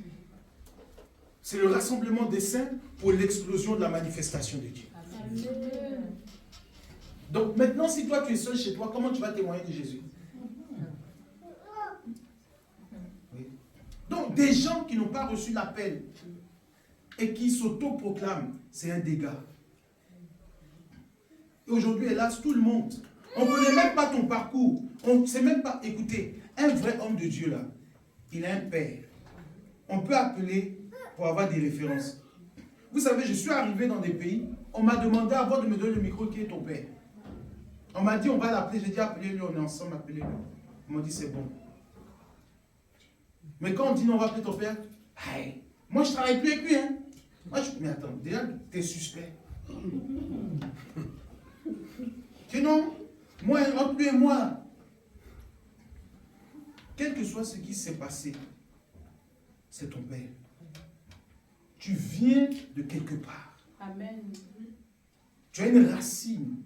C'est le rassemblement des saints pour l'explosion de la manifestation de Dieu. Amen. Donc maintenant, si toi tu es seul chez toi, comment tu vas témoigner de Jésus? Oui. Donc des gens qui n'ont pas reçu l'appel et qui s'autoproclament, c'est un dégât. Et aujourd'hui, hélas, tout le monde, on ne connaît même pas ton parcours. On ne sait même pas, écoutez, un vrai homme de Dieu là, il a un père. On peut appeler pour avoir des références. Vous savez, je suis arrivé dans des pays, on m'a demandé avant de me donner le micro qui est ton père. On m'a dit, on va l'appeler. J'ai dit, appelez-le, on est ensemble, appelez-le. On m'a dit, c'est bon. Mais quand on dit, non, on va appeler ton père, hey, moi, je ne travaille plus avec lui. Hein. Mais attends, déjà, tu es suspect. Que non, moi, entre lui et moi, quel que soit ce qui s'est passé, c'est ton père. Tu viens de quelque part. Amen. Tu as une racine.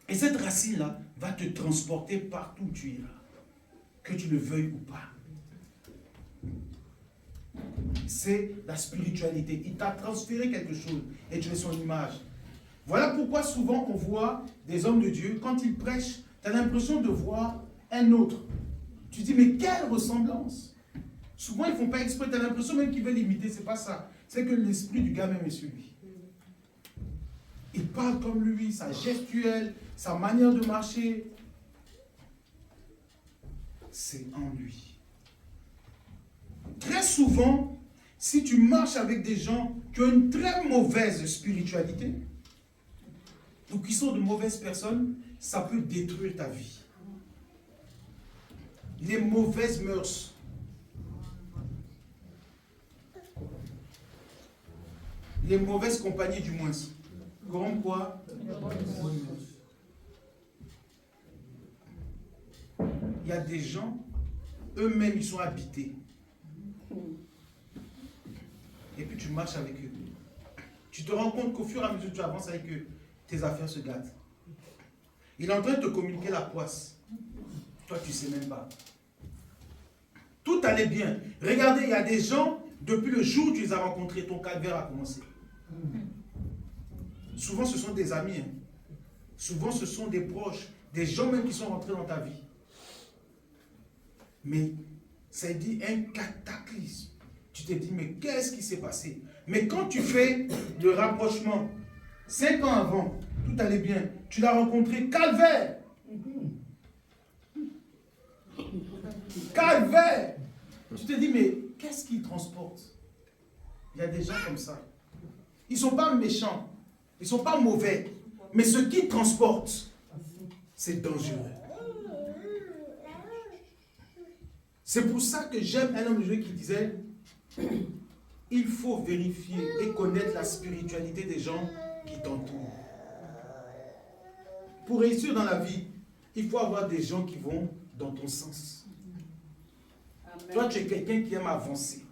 Et cette racine-là va te transporter partout où tu iras. Que tu le veuilles ou pas. C'est la spiritualité. Il t'a transféré quelque chose et tu es son image. Voilà pourquoi souvent on voit des hommes de Dieu, quand ils prêchent, tu as l'impression de voir un autre. Tu dis, mais quelle ressemblance! Souvent ils ne font pas exprès, tu as l'impression même qu'ils veulent imiter, c'est pas ça. C'est que l'esprit du gars même est sur lui. Il parle comme lui, sa gestuelle, sa manière de marcher. C'est en lui. Très souvent, si tu marches avec des gens qui ont une très mauvaise spiritualité, ou qui sont de mauvaises personnes, ça peut détruire ta vie. Les mauvaises mœurs. Les mauvaises compagnies du moins. Comme quoi? Il y a des gens, eux-mêmes, ils sont habités. Et puis tu marches avec eux. Tu te rends compte qu'au fur et à mesure que tu avances avec eux, tes affaires se gâtent. Il est en train de te communiquer la poisse. Toi, tu ne sais même pas. Tout allait bien. Regardez, il y a des gens, depuis le jour où tu les as rencontrés, ton calvaire a commencé. Souvent, ce sont des amis. Souvent, ce sont des proches, des gens même qui sont rentrés dans ta vie. Mais ça dit un cataclysme. Tu te dis, mais qu'est-ce qui s'est passé? Mais quand tu fais le rapprochement, 5 ans avant, tout allait bien, tu l'as rencontré, calvaire. Calvaire. Tu te dis, mais qu'est-ce qu'il transporte? Il y a des gens comme ça. Ils ne sont pas méchants, ils ne sont pas mauvais, mais ce qu'ils transportent, c'est dangereux. C'est pour ça que j'aime un homme de Dieu qui disait, il faut vérifier et connaître la spiritualité des gens qui t'entourent. Pour réussir dans la vie, il faut avoir des gens qui vont dans ton sens. Amen. Toi, tu es quelqu'un qui aime avancer.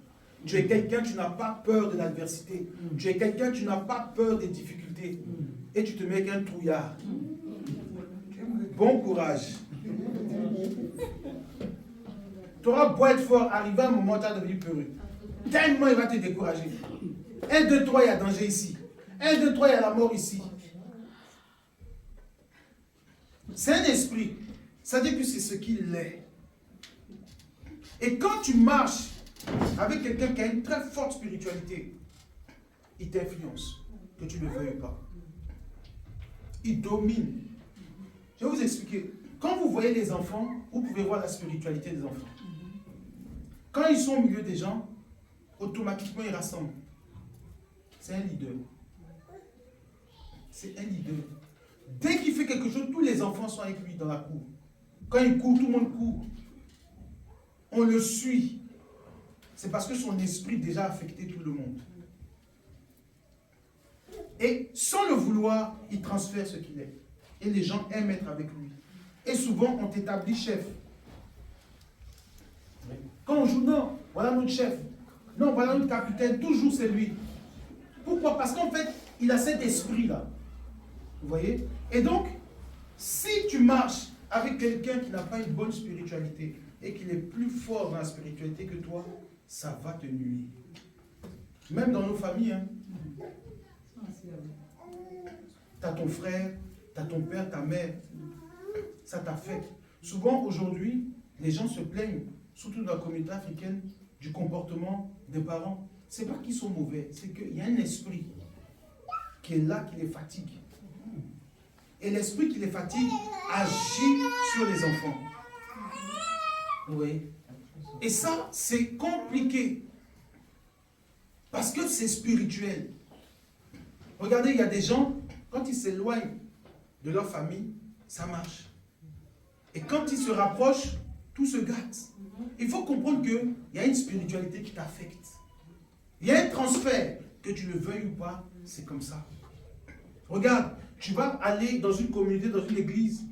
Tu es quelqu'un, tu n'as pas peur de l'adversité. Tu es quelqu'un, tu n'as pas peur des difficultés. Et tu te mets avec un trouillard. Bon courage. Tu auras beau être fort, arrivé à un moment où tu as devenu peureux. Tellement il va te décourager. 1, 2, 3, il y a danger ici. 1, 2, 3, il y a la mort ici. C'est un esprit. Ça dit que c'est ce qu'il est. Et quand tu marches avec quelqu'un qui a une très forte spiritualité, il t'influence, que tu ne le veuilles pas. Il domine. Je vais vous expliquer. Quand vous voyez les enfants, vous pouvez voir la spiritualité des enfants. Quand ils sont au milieu des gens, automatiquement ils rassemblent. C'est un leader. C'est un leader. Dès qu'il fait quelque chose, tous les enfants sont avec lui dans la cour. Quand il court, tout le monde court. On le suit. C'est parce que son esprit déjà affecté tout le monde. Et sans le vouloir, il transfère ce qu'il est. Et les gens aiment être avec lui. Et souvent, on t'établit chef. Quand on joue, non, voilà notre chef. Non, voilà notre capitaine, toujours c'est lui. Pourquoi? Parce qu'en fait, il a cet esprit-là. Vous voyez? Et donc, si tu marches avec quelqu'un qui n'a pas une bonne spiritualité et qu'il est plus fort dans la spiritualité que toi, ça va te nuire. Même dans nos familles. Hein. Tu as ton frère, tu as ton père, ta mère. Ça t'affecte. Souvent, aujourd'hui, les gens se plaignent, surtout dans la communauté africaine, du comportement des parents. Ce n'est pas qu'ils sont mauvais, c'est qu'il y a un esprit qui est là, qui les fatigue. Et l'esprit qui les fatigue agit sur les enfants. Oui. Et ça, c'est compliqué. Parce que c'est spirituel. Regardez, il y a des gens, quand ils s'éloignent de leur famille, ça marche. Et quand ils se rapprochent, tout se gâte. Il faut comprendre qu'il y a une spiritualité qui t'affecte. Il y a un transfert, que tu le veuilles ou pas, c'est comme ça. Regarde, tu vas aller dans une communauté, dans une église,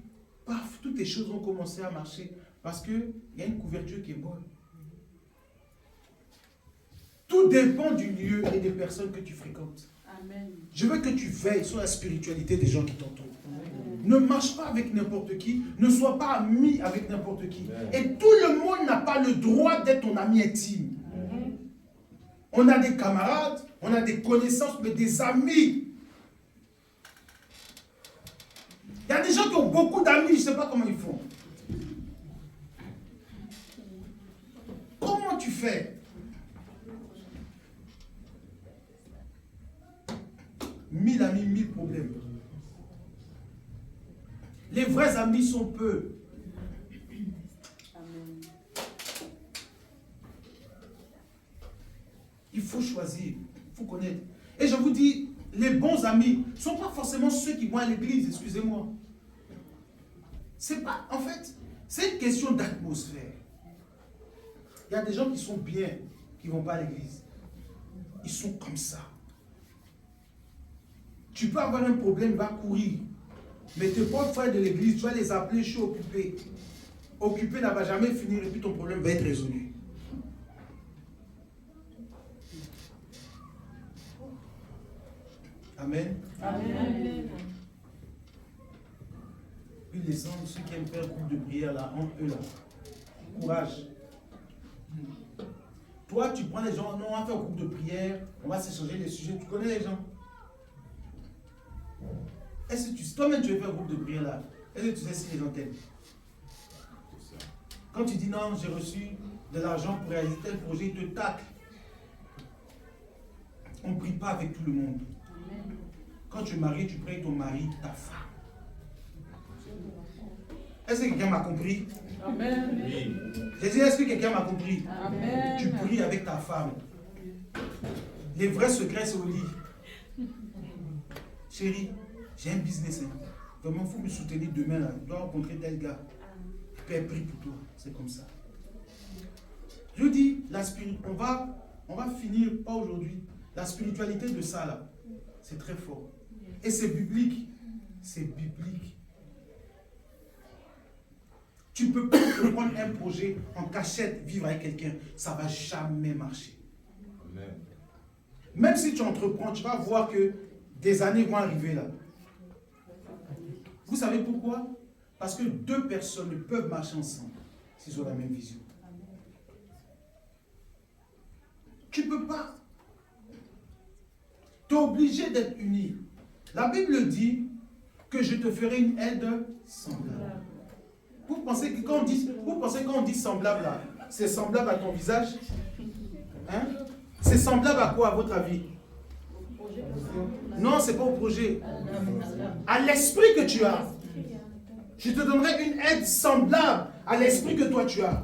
paf, toutes les choses vont commencer à marcher parce qu'il y a une couverture qui est bonne. Tout dépend du lieu et des personnes que tu fréquentes. Je veux que tu veilles sur la spiritualité des gens qui t'entourent. Ne marche pas avec n'importe qui, ne sois pas ami avec n'importe qui. Et tout le monde n'a pas le droit d'être ton ami intime. On a des camarades, on a des connaissances, mais des amis. Il y a des gens qui ont beaucoup d'amis, je ne sais pas comment ils font. Comment tu fais? 1000 amis, 1000 problèmes. Les vrais amis sont peu. Il faut choisir, il faut connaître. Et je vous dis, les bons amis ne sont pas forcément ceux qui vont à l'église, excusez-moi. C'est pas, en fait, c'est une question d'atmosphère. Il y a des gens qui sont bien, qui ne vont pas à l'église. Ils sont comme ça. Tu peux avoir un problème, va courir. Mais tes pauvres frères de l'église, tu vas les appeler, je suis occupé. Occupé ne va jamais finir et puis ton problème va être résolu. Amen. Amen. Puis les gens, ceux qui aiment faire un groupe de prière là, entre eux là. Courage. Toi, tu prends les gens, non, on va faire un groupe de prière, on va s'échanger les sujets. Tu connais les gens? Est-ce que toi-même tu veux faire un groupe de prière là? Est-ce que tu sais si les gens t'aiment? Quand tu dis non, j'ai reçu de l'argent pour réaliser tel projet, ils te taclent. On ne prie pas avec tout le monde. Quand tu es marié, tu pries avec ton mari, ta femme. Est-ce que quelqu'un m'a compris? Amen. J'ai dit, est-ce que quelqu'un m'a compris? Amen. Tu pries avec ta femme. Les vrais secrets, c'est au lit. Chérie, j'ai un business. Hein. Vraiment, il faut me soutenir demain. Là. Je dois rencontrer tel gars. Puis elle prie pour toi. C'est comme ça. Je dis, on va finir, pas aujourd'hui. La spiritualité de ça, là, c'est très fort. Et c'est biblique. C'est biblique. Tu ne peux pas te prendre un projet en cachette, vivre avec quelqu'un. Ça ne va jamais marcher. Amen. Même si tu entreprends, tu vas voir que des années vont arriver là. Vous savez pourquoi? Parce que deux personnes ne peuvent marcher ensemble s'ils ont la même vision. Tu ne peux pas. Tu es obligé d'être uni. La Bible dit que je te ferai une aide semblable. Vous pensez que quand on dit semblable là, c'est semblable à ton visage? Hein? C'est semblable à quoi à votre avis? Non, c'est pas au projet. À l'esprit que tu as. Je te donnerai une aide semblable à l'esprit que toi tu as.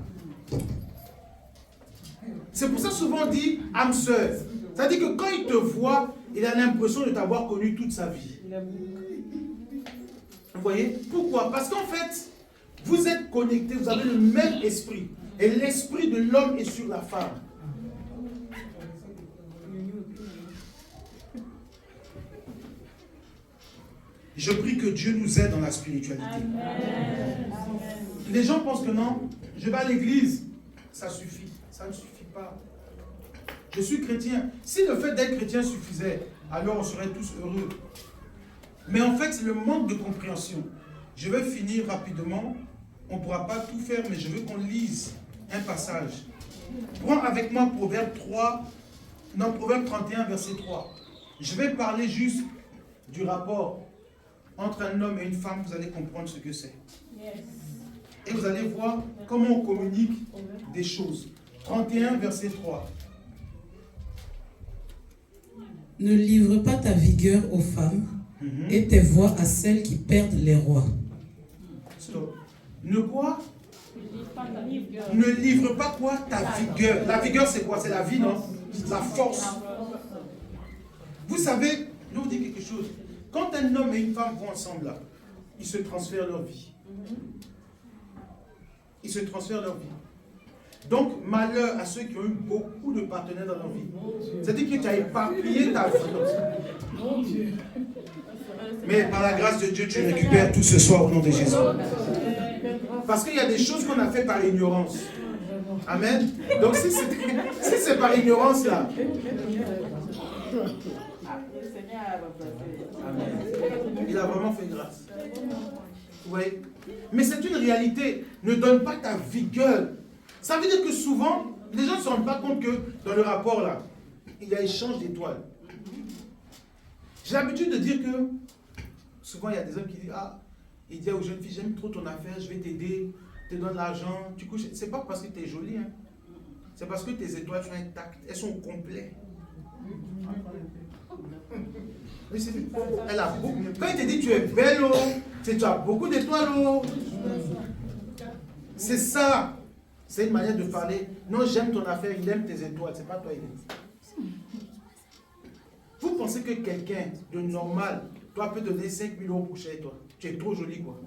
C'est pour ça souvent on dit âme sœur. C'est-à-dire que quand il te voit, il a l'impression de t'avoir connu toute sa vie. Vous voyez? Pourquoi? Parce qu'en fait, vous êtes connectés, vous avez le même esprit. Et l'esprit de l'homme est sur la femme. Je prie que Dieu nous aide dans la spiritualité. Amen. Les gens pensent que non, je vais à l'église, ça suffit. Ça ne suffit pas. Je suis chrétien. Si le fait d'être chrétien suffisait, alors on serait tous heureux. Mais en fait, c'est le manque de compréhension. Je vais finir rapidement. On ne pourra pas tout faire, mais je veux qu'on lise un passage. Prends avec moi Proverbe 31, verset 3. Je vais parler juste du rapport entre un homme et une femme. Vous allez comprendre ce que c'est. Et vous allez voir comment on communique des choses. 31, verset 3. Ne livre pas ta vigueur aux femmes et tes voix à celles qui perdent les rois. Stop. Ne quoi? Ne livre pas quoi? Ta vigueur. La vigueur, c'est quoi? C'est la vie, non? La force. Vous savez, je vais vous dire quelque chose. Quand un homme et une femme vont ensemble, là, ils se transfèrent leur vie. Ils se transfèrent leur vie. Donc, malheur à ceux qui ont eu beaucoup de partenaires dans leur vie. C'est-à-dire que tu as éparpillé ta vie. Mais par la grâce de Dieu, tu récupères tout ce soir au nom de Jésus. Parce qu'il y a des choses qu'on a fait par ignorance. Amen. Donc, si c'est par ignorance, là, Le Seigneur a remplacé. Amen. Il a vraiment fait grâce. Oui. Mais c'est une réalité. Ne donne pas ta vigueur. Ça veut dire que souvent, les gens ne se rendent pas compte que dans le rapport là, il y a échange d'étoiles. J'ai l'habitude de dire que souvent il y a des hommes qui disent ah, il dit aux jeunes filles, j'aime trop ton affaire, je vais t'aider, te donne l'argent, tu couches. C'est pas parce que tu es jolie, hein. C'est parce que tes étoiles sont intactes, elles sont complètes. Oui, elle a beaucoup. Quand il te dit tu es belle, oh, tu as beaucoup d'étoiles. Oh. C'est ça. C'est une manière de parler. Non, j'aime ton affaire, il aime tes étoiles. C'est pas toi, il aime. Vous pensez que quelqu'un de normal, toi, peut te donner 5 000 € pour chez toi. Tu es trop jolie, quoi.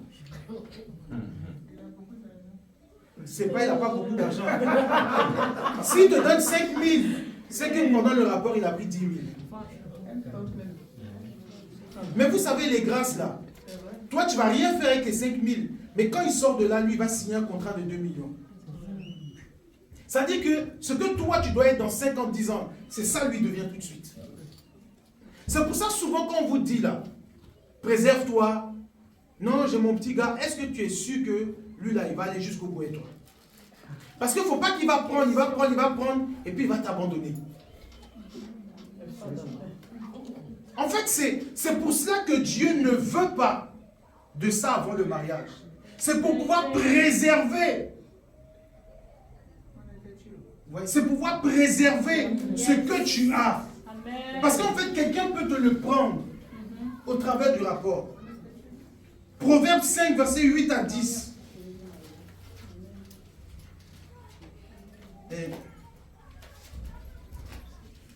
C'est pas, il n'a pas beaucoup d'argent. S'il te donne 5 000, c'est que pendant le rapport, il a pris 10 000. Mais vous savez, les grâces là, toi, tu ne vas rien faire avec les 5 000. Mais quand il sort de là, lui, il va signer un contrat de 2 millions. Ça dit que ce que toi, tu dois être dans 5 ans, 10 ans, c'est ça, lui, devient tout de suite. C'est pour ça, souvent, quand on vous dit là, préserve-toi. Non, j'ai mon petit gars. Est-ce que tu es sûr que lui, là, il va aller jusqu'au bout et toi? Parce qu'il ne faut pas qu'il va prendre, il va prendre, et puis il va t'abandonner. En fait, c'est pour cela que Dieu ne veut pas de ça avant le mariage. C'est pour pouvoir préserver. C'est pour pouvoir préserver ce que tu as. Parce qu'en fait, quelqu'un peut te le prendre au travers du rapport. Proverbe 5, verset 8 à 10.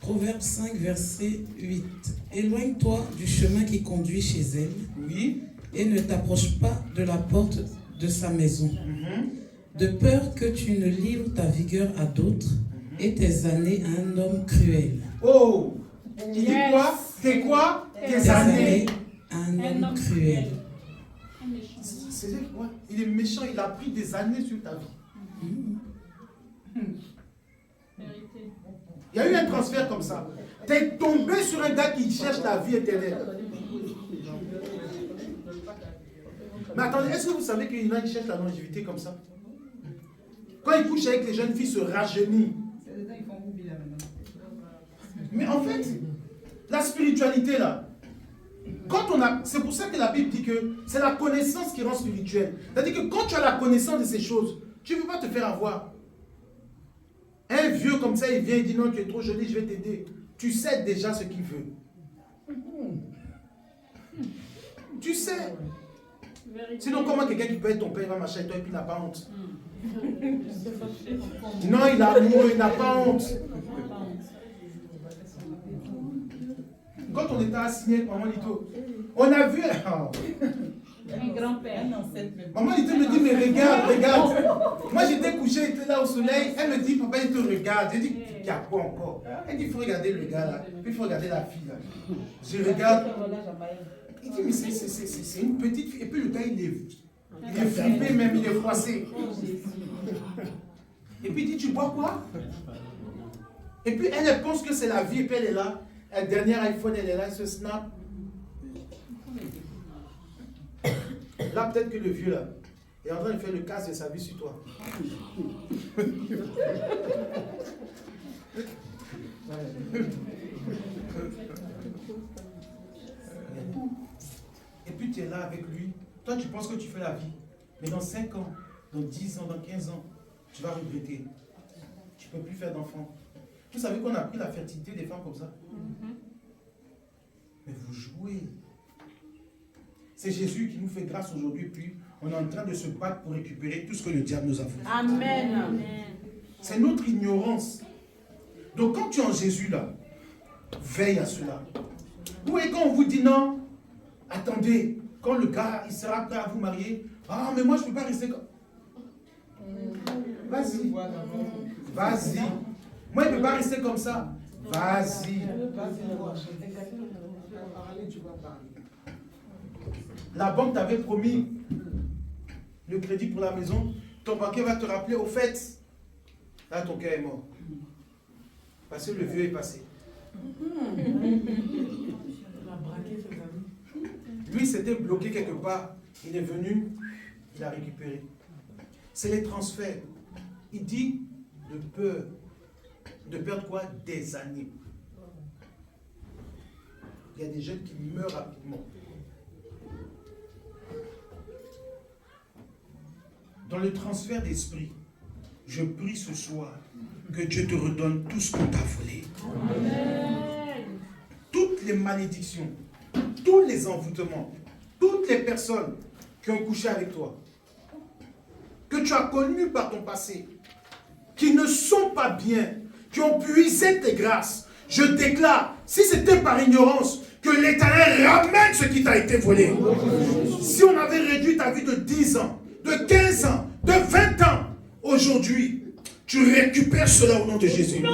Proverbe 5, verset 8. Éloigne-toi du chemin qui conduit chez elle. Oui. Et ne t'approche pas de la porte de sa maison. De peur que tu ne livres ta vigueur à d'autres et tes années à un homme cruel. Oh! Il dit quoi? Tes quoi? Tes années à un homme cruel. C'est quoi? Il est méchant, il a pris des années sur ta vie. Il y a eu un transfert comme ça. Tu es tombé sur un gars qui cherche la vie éternelle. Mais attendez, est-ce que vous savez qu'il y en a qui cherchent la longévité comme ça? Quand ils couchent avec les jeunes filles, se rajeunissent. Mais en fait, la spiritualité là, c'est pour ça que la Bible dit que c'est la connaissance qui rend spirituel. C'est-à-dire que quand tu as la connaissance de ces choses, tu ne peux pas te faire avoir. Un vieux comme ça, il vient et dit non, tu es trop joli, je vais t'aider. Tu sais déjà ce qu'il veut. Tu sais. Sinon, comment quelqu'un qui peut être ton père, il va marcher avec toi et puis il n'a pas honte? Non, il a amour, il n'a pas honte. Quand on était assigné avec Maman Lito, on a vu... Un grand-père. Maman Lito me dit, mais regarde. Moi, j'étais couché, j'étais là au soleil. Elle me dit, papa, il te regarde. J'ai dit, il y a quoi encore? Elle dit, il faut regarder le gars là. Puis il faut regarder la fille là. Je regarde. Il dit, mais c'est une petite fille. Et puis le gars, il est flippé même, il est froissé. Et puis il dit, tu bois quoi? Et puis elle pense que c'est la vie. Et puis elle est là. La dernière iPhone, elle est là, elle se snap. Là, peut-être que le vieux là est en train de faire le casse de sa vie sur toi. Et puis tu es là avec lui. Toi, tu penses que tu fais la vie. Mais dans 5 ans, dans 10 ans, dans 15 ans, tu vas regretter. Tu ne peux plus faire d'enfants. Vous savez qu'on a pris la fertilité des femmes comme ça? Mais vous jouez. C'est Jésus qui nous fait grâce aujourd'hui, puis on est en train de se battre pour récupérer tout ce que le diable nous a fait. Amen. C'est notre ignorance. Donc quand tu es en Jésus là, veille à cela. Ou et quand on vous dit non, attendez, quand le gars il sera prêt à vous marier, ah mais moi je ne peux pas rester comme... Vas-y. Vas-y. Moi, il ne peut pas rester comme ça. Vas-y. La banque t'avait promis le crédit pour la maison. Ton banquier va te rappeler, au fait, là, ton cœur est mort. Parce que le vieux est passé. Lui, s'était bloqué quelque part. Il est venu, il a récupéré. C'est les transferts. Il dit de peur. De perdre quoi? Des années. Il y a des jeunes qui meurent rapidement. Dans le transfert d'esprit, je prie ce soir que Dieu te redonne tout ce qu'on t'a volé. Amen. Toutes les malédictions, tous les envoûtements, toutes les personnes qui ont couché avec toi, que tu as connues par ton passé, qui ne sont pas bien, qui ont puisé tes grâces, je déclare, si c'était par ignorance, que l'Éternel ramène ce qui t'a été volé. Si on avait réduit ta vie de 10 ans, de 15 ans, de 20 ans, aujourd'hui, tu récupères cela au nom de Jésus.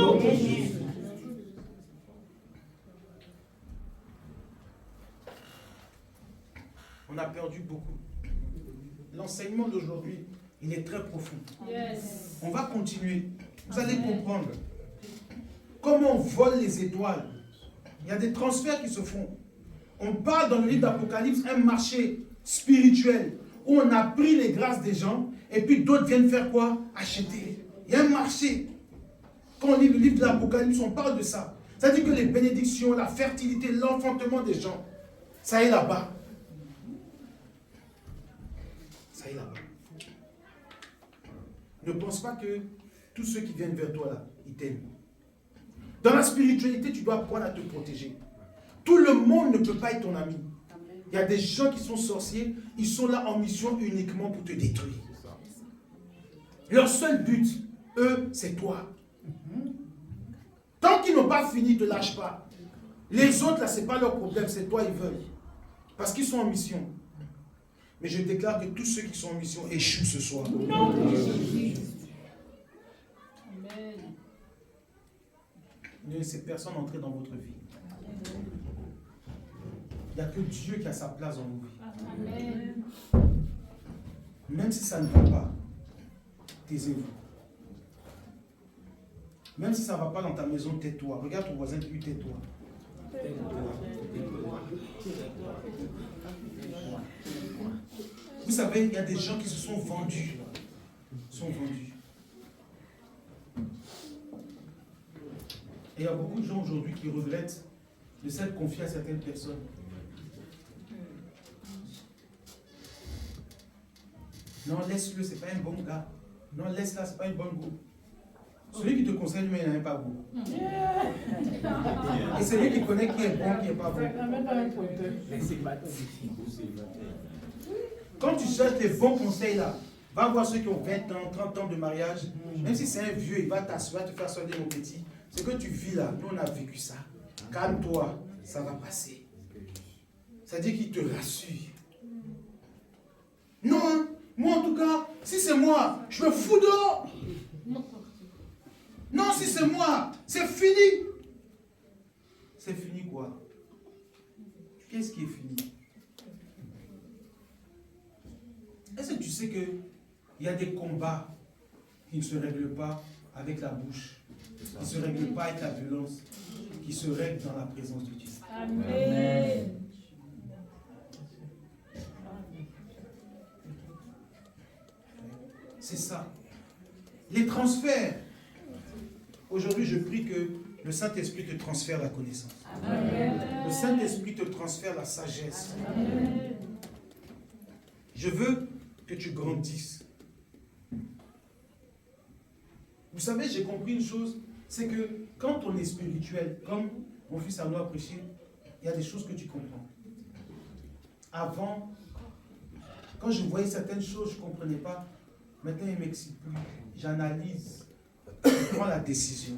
On a perdu beaucoup. L'enseignement d'aujourd'hui, il est très profond. Yes. On va continuer. Vous allez comprendre comment on vole les étoiles. Il y a des transferts qui se font. On parle dans le livre d'Apocalypse un marché spirituel où on a pris les grâces des gens et puis d'autres viennent faire quoi? Acheter. Il y a un marché. Quand on lit le livre de l'Apocalypse, on parle de ça. Ça dit que les bénédictions, la fertilité, l'enfantement des gens, ça est là-bas. Ça est là-bas. Ne pense pas que tous ceux qui viennent vers toi là, ils t'aiment. Dans la spiritualité, tu dois apprendre à te protéger. Tout le monde ne peut pas être ton ami. Il y a des gens qui sont sorciers, ils sont là en mission uniquement pour te détruire. Leur seul but, eux, c'est toi. Tant qu'ils n'ont pas fini, ne te lâche pas. Les autres, là, ce n'est pas leur problème, c'est toi, ils veulent. Parce qu'ils sont en mission. Mais je déclare que tous ceux qui sont en mission échouent ce soir. Non. Amen. Ne laissez personne entrer dans votre vie. Il n'y a que Dieu qui a sa place dans nos vies. Amen. Même si ça ne va pas, taisez-vous. Même si ça ne va pas dans ta maison, tais-toi. Regarde ton voisin, lui, tais-toi. Vous savez, il y a des gens qui se sont vendus. Et il y a beaucoup de gens aujourd'hui qui regrettent de s'être confiés à certaines personnes. Non, laisse-le, c'est pas un bon gars. Non, laisse-la, c'est pas une bonne go. Celui qui te conseille, lui, il n'est pas bon. Et celui qui connaît qui est bon, qui n'est pas bon. Quand tu cherches les bons conseils là, va voir ceux qui ont 20 ans, 30 ans de mariage. Même si c'est un vieux, il va t'asseoir, te faire sonner mon petit. Ce que tu vis là, nous on a vécu ça. Calme-toi, ça va passer. Ça dit qu'il te rassure. Non, hein, moi en tout cas, si c'est moi, je me fous dehors. Non, si c'est moi, c'est fini. C'est fini quoi? Qu'est-ce qui est fini? Est-ce que tu sais qu'il y a des combats qui ne se règlent pas avec la bouche, qui ne se règlent pas avec la violence, qui se règlent dans la présence de Dieu? Amen. C'est ça. Les transferts. Aujourd'hui, je prie que le Saint-Esprit te transfère la connaissance. Amen. Le Saint-Esprit te transfère la sagesse. Amen. Je veux que tu grandisses. Vous savez, j'ai compris une chose, c'est que quand on est spirituel, comme mon fils Arnaud a prêché, il y a des choses que tu comprends. Avant, quand je voyais certaines choses, je ne comprenais pas. Maintenant, il ne m'excite plus. J'analyse. Je prends la décision.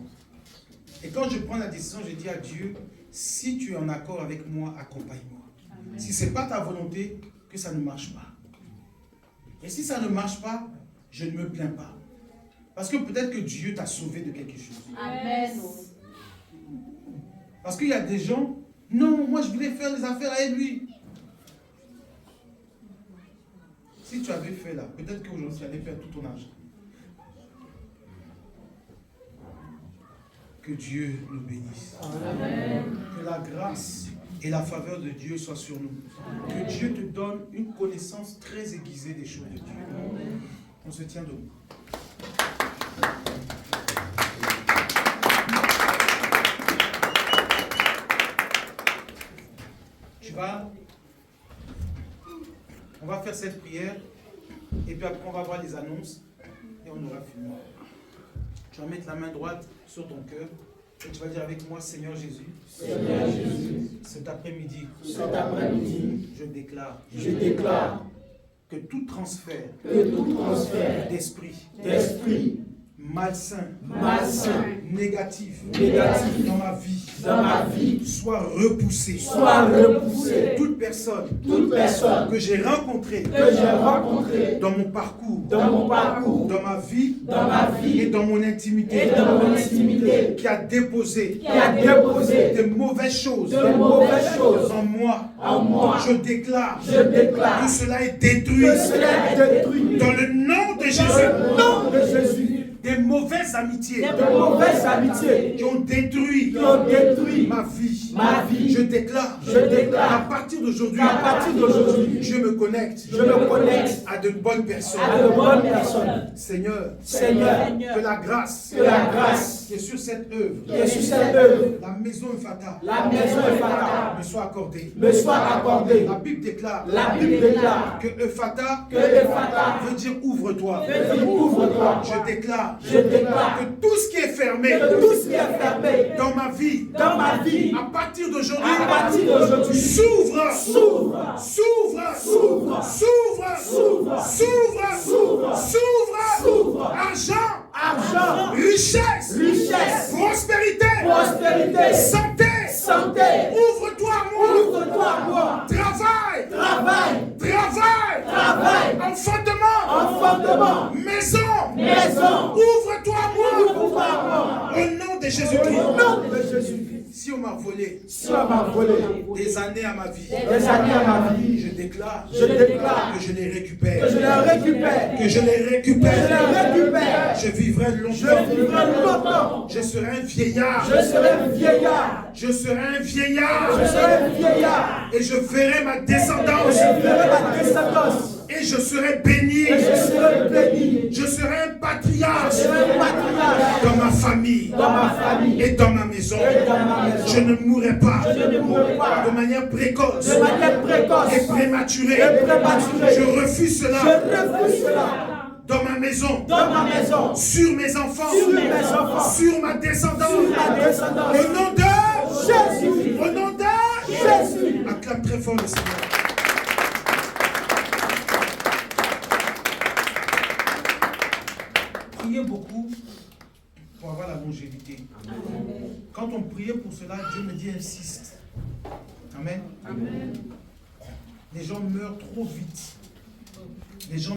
Et quand je prends la décision, je dis à Dieu, si tu es en accord avec moi, accompagne-moi. Si ce n'est pas ta volonté, que ça ne marche pas. Et si ça ne marche pas, je ne me plains pas. Parce que peut-être que Dieu t'a sauvé de quelque chose. Amen. Parce qu'il y a des gens, non, moi je voulais faire les affaires avec lui. Si tu avais fait là, peut-être qu'aujourd'hui tu allais perdre tout ton argent. Que Dieu nous bénisse. Amen. Que la grâce et la faveur de Dieu soit sur nous. Que Dieu te donne une connaissance très aiguisée des choses de Dieu. On se tient debout. On va faire cette prière et puis après on va voir les annonces et on aura fini. Tu vas mettre la main droite sur ton cœur et tu vas dire avec moi, Seigneur Jésus, Seigneur Jésus, cet après-midi, je déclare que tout transfert d'esprit malsain, négatif, dans ma vie, soit repoussé. Toute personne que j'ai rencontrée dans mon parcours, dans ma vie et dans mon intimité, qui a déposé de mauvaises choses en moi, je déclare que cela est détruit dans le nom de Jésus. Des mauvaises amitiés qui ont détruit ma vie. Je déclare à partir d'aujourd'hui, je me connecte à de bonnes personnes. Seigneur, que la grâce qui est sur cette œuvre, la maison Ephata, me soit accordée. La Bible déclare que Ephata veut dire ouvre-toi. Je déclare que tout ce qui est fermé dans ma vie, à partir d'aujourd'hui, s'ouvre. Argent, richesse, prospérité, santé. Ouvre-toi à moi. Travail. Enfantement. Maison. Ouvre-toi à moi. Au nom de Jésus-Christ. Si on m'a volé des années à ma vie, je déclare que je les récupère. Je vivrai longtemps. Je serai un vieillard. Et je verrai ma descendance. Et je serai béni. Je serai un patriarche dans ma famille et dans ma maison. Je ne mourrai pas de manière précoce et prématurée. Je refuse cela dans ma maison, sur mes enfants, sur ma descendance. Au nom de Jésus. Acclame très fort le Seigneur. Priez beaucoup pour avoir la longévité. Quand on priait pour cela, Dieu me dit insiste. Amen. Les gens meurent trop vite. Les gens